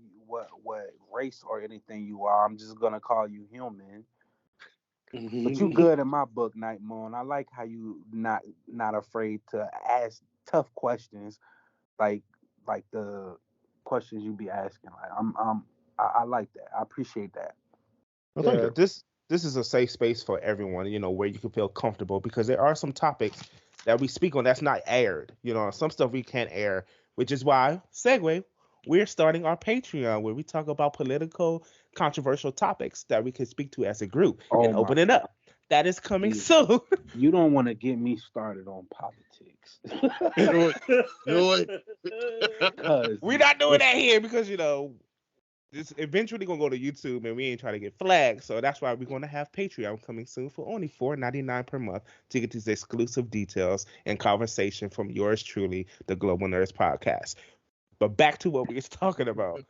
race or anything you are. I'm just gonna call you human. But you good in my book, Nightmare. I like how you not afraid to ask tough questions, like the questions you be asking. Like I like that. I appreciate that. Well, thank Yeah, you. this is a safe space for everyone, where you can feel comfortable because there are some topics that we speak on that's not aired. Some stuff we can't air, which is why, segue, we're starting our Patreon where we talk about political, controversial topics that we can speak to as a group and open it up. That is coming soon. You don't want to get me started on politics. We're not doing that here because, this eventually gonna go to YouTube and we ain't trying to get flagged. So that's why we're gonna have Patreon coming soon for only $4.99 per month to get these exclusive details and conversation from yours truly, the Global Nerdz Podcast. But back to what we was talking about.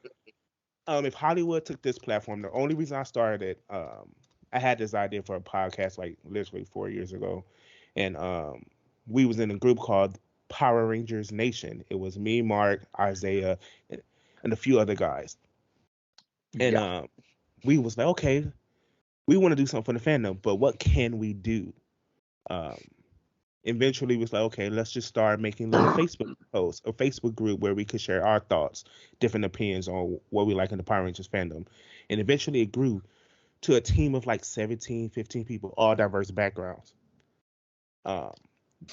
If Hollywood took this platform, the only reason I started it, I had this idea for a podcast like literally 4 years ago, and we was in a group called Power Rangers Nation. It was me, Mark, Isaiah, and a few other guys. And we was like, okay, we want to do something for the fandom, but what can we do? Eventually, we was like, okay, let's just start making little Facebook posts, a Facebook group where we could share our thoughts, different opinions on what we like in the Power Rangers fandom. And eventually it grew to a team of like 17, 15 people, all diverse backgrounds.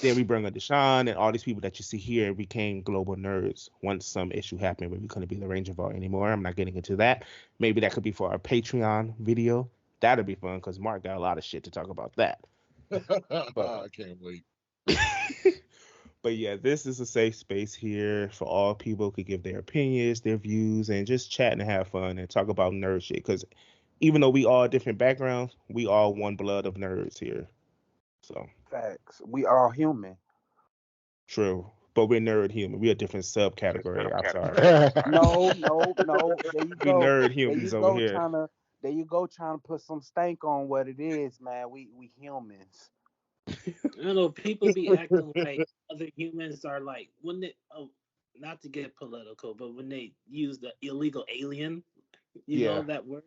Then we bring on Deshaun and all these people that you see here became global nerds once some issue happened where we couldn't be the Ranger Vault anymore. I'm not getting into that. Maybe that could be for our Patreon video. That'd be fun because Mark got a lot of shit to talk about that. I can't wait. But yeah, this is a safe space here for all people could give their opinions, their views, and just chat and have fun and talk about nerd shit. Because even though we all different backgrounds, we all one blood of nerds here. So facts. We all human. True, but we're nerd human. We're a different subcategory. I'm sorry. No. There you We go. nerd humans over here. There you go, trying to put some stank on what it is, man. We humans. I don't know, people be acting like other humans are like when they not to get political, but when they use the illegal alien, you know that word.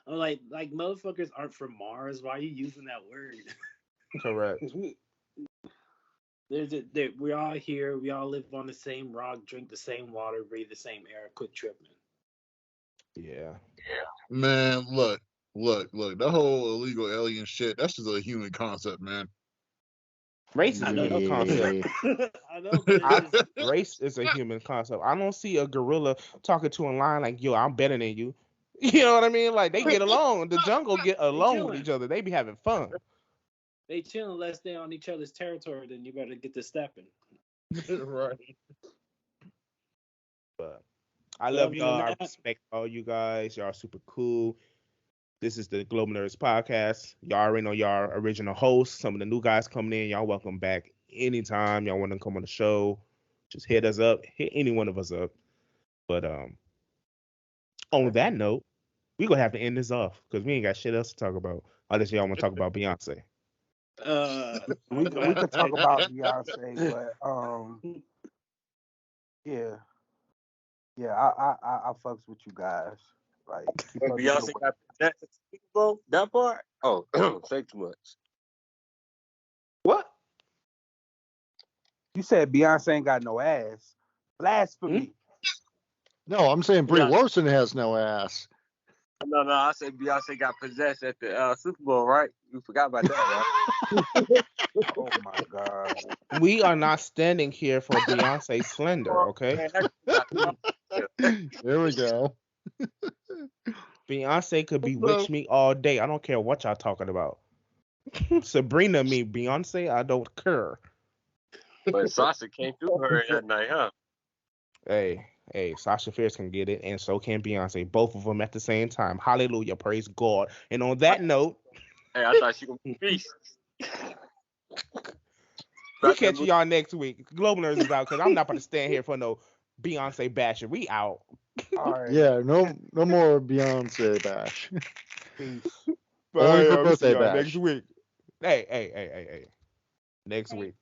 I'm like motherfuckers aren't from Mars. Why are you using that word? Correct. We're all here. We all live on the same rock, drink the same water, breathe the same air. Quit tripping. Yeah. Man, look. That whole illegal alien shit, that's just a human concept, man. Race is a human concept. I know, but race is a human concept. I don't see a gorilla talking to a lion like, yo, I'm better than you. You know what I mean? Like, they get along. The jungle get along with each other. They be having fun. They chill unless they're on each other's territory, then you better get to stepping. Right. But I love y'all. I respect all you guys. Y'all super cool. This is the Global Nerds Podcast. Y'all already know y'all original hosts. Some of the new guys coming in. Y'all welcome back anytime y'all want to come on the show. Just hit us up. Hit any one of us up. But on that note, we're going to have to end this off because we ain't got shit else to talk about. Unless y'all want to talk about Beyonce. We could talk about Beyonce, but yeah, I fucks with you guys. Like Beyonce got that Super Bowl, that part. Oh, say too much. What? You said Beyonce ain't got no ass. Blasphemy. No, I'm saying Brie Larson has no ass. No, I said Beyonce got possessed at the Super Bowl, right? You forgot about that, right? Oh my God. We are not standing here for Beyonce slander, okay? There we go. Beyonce could bewitch me all day. I don't care what y'all talking about. Sabrina me Beyonce, I don't care. But Sasha came through her that night, huh? Hey, Sasha Fierce can get it, and so can Beyonce. Both of them at the same time. Hallelujah, praise God. And on that note, hey, I thought she was gonna be beast. We'll catch y'all next week. Global Nerds is out because I'm not going to stand here for no Beyonce bashing. We out. All right. Yeah, no more Beyonce bash. Peace. Only for birthday bash. bash. Next week. Hey. Next week.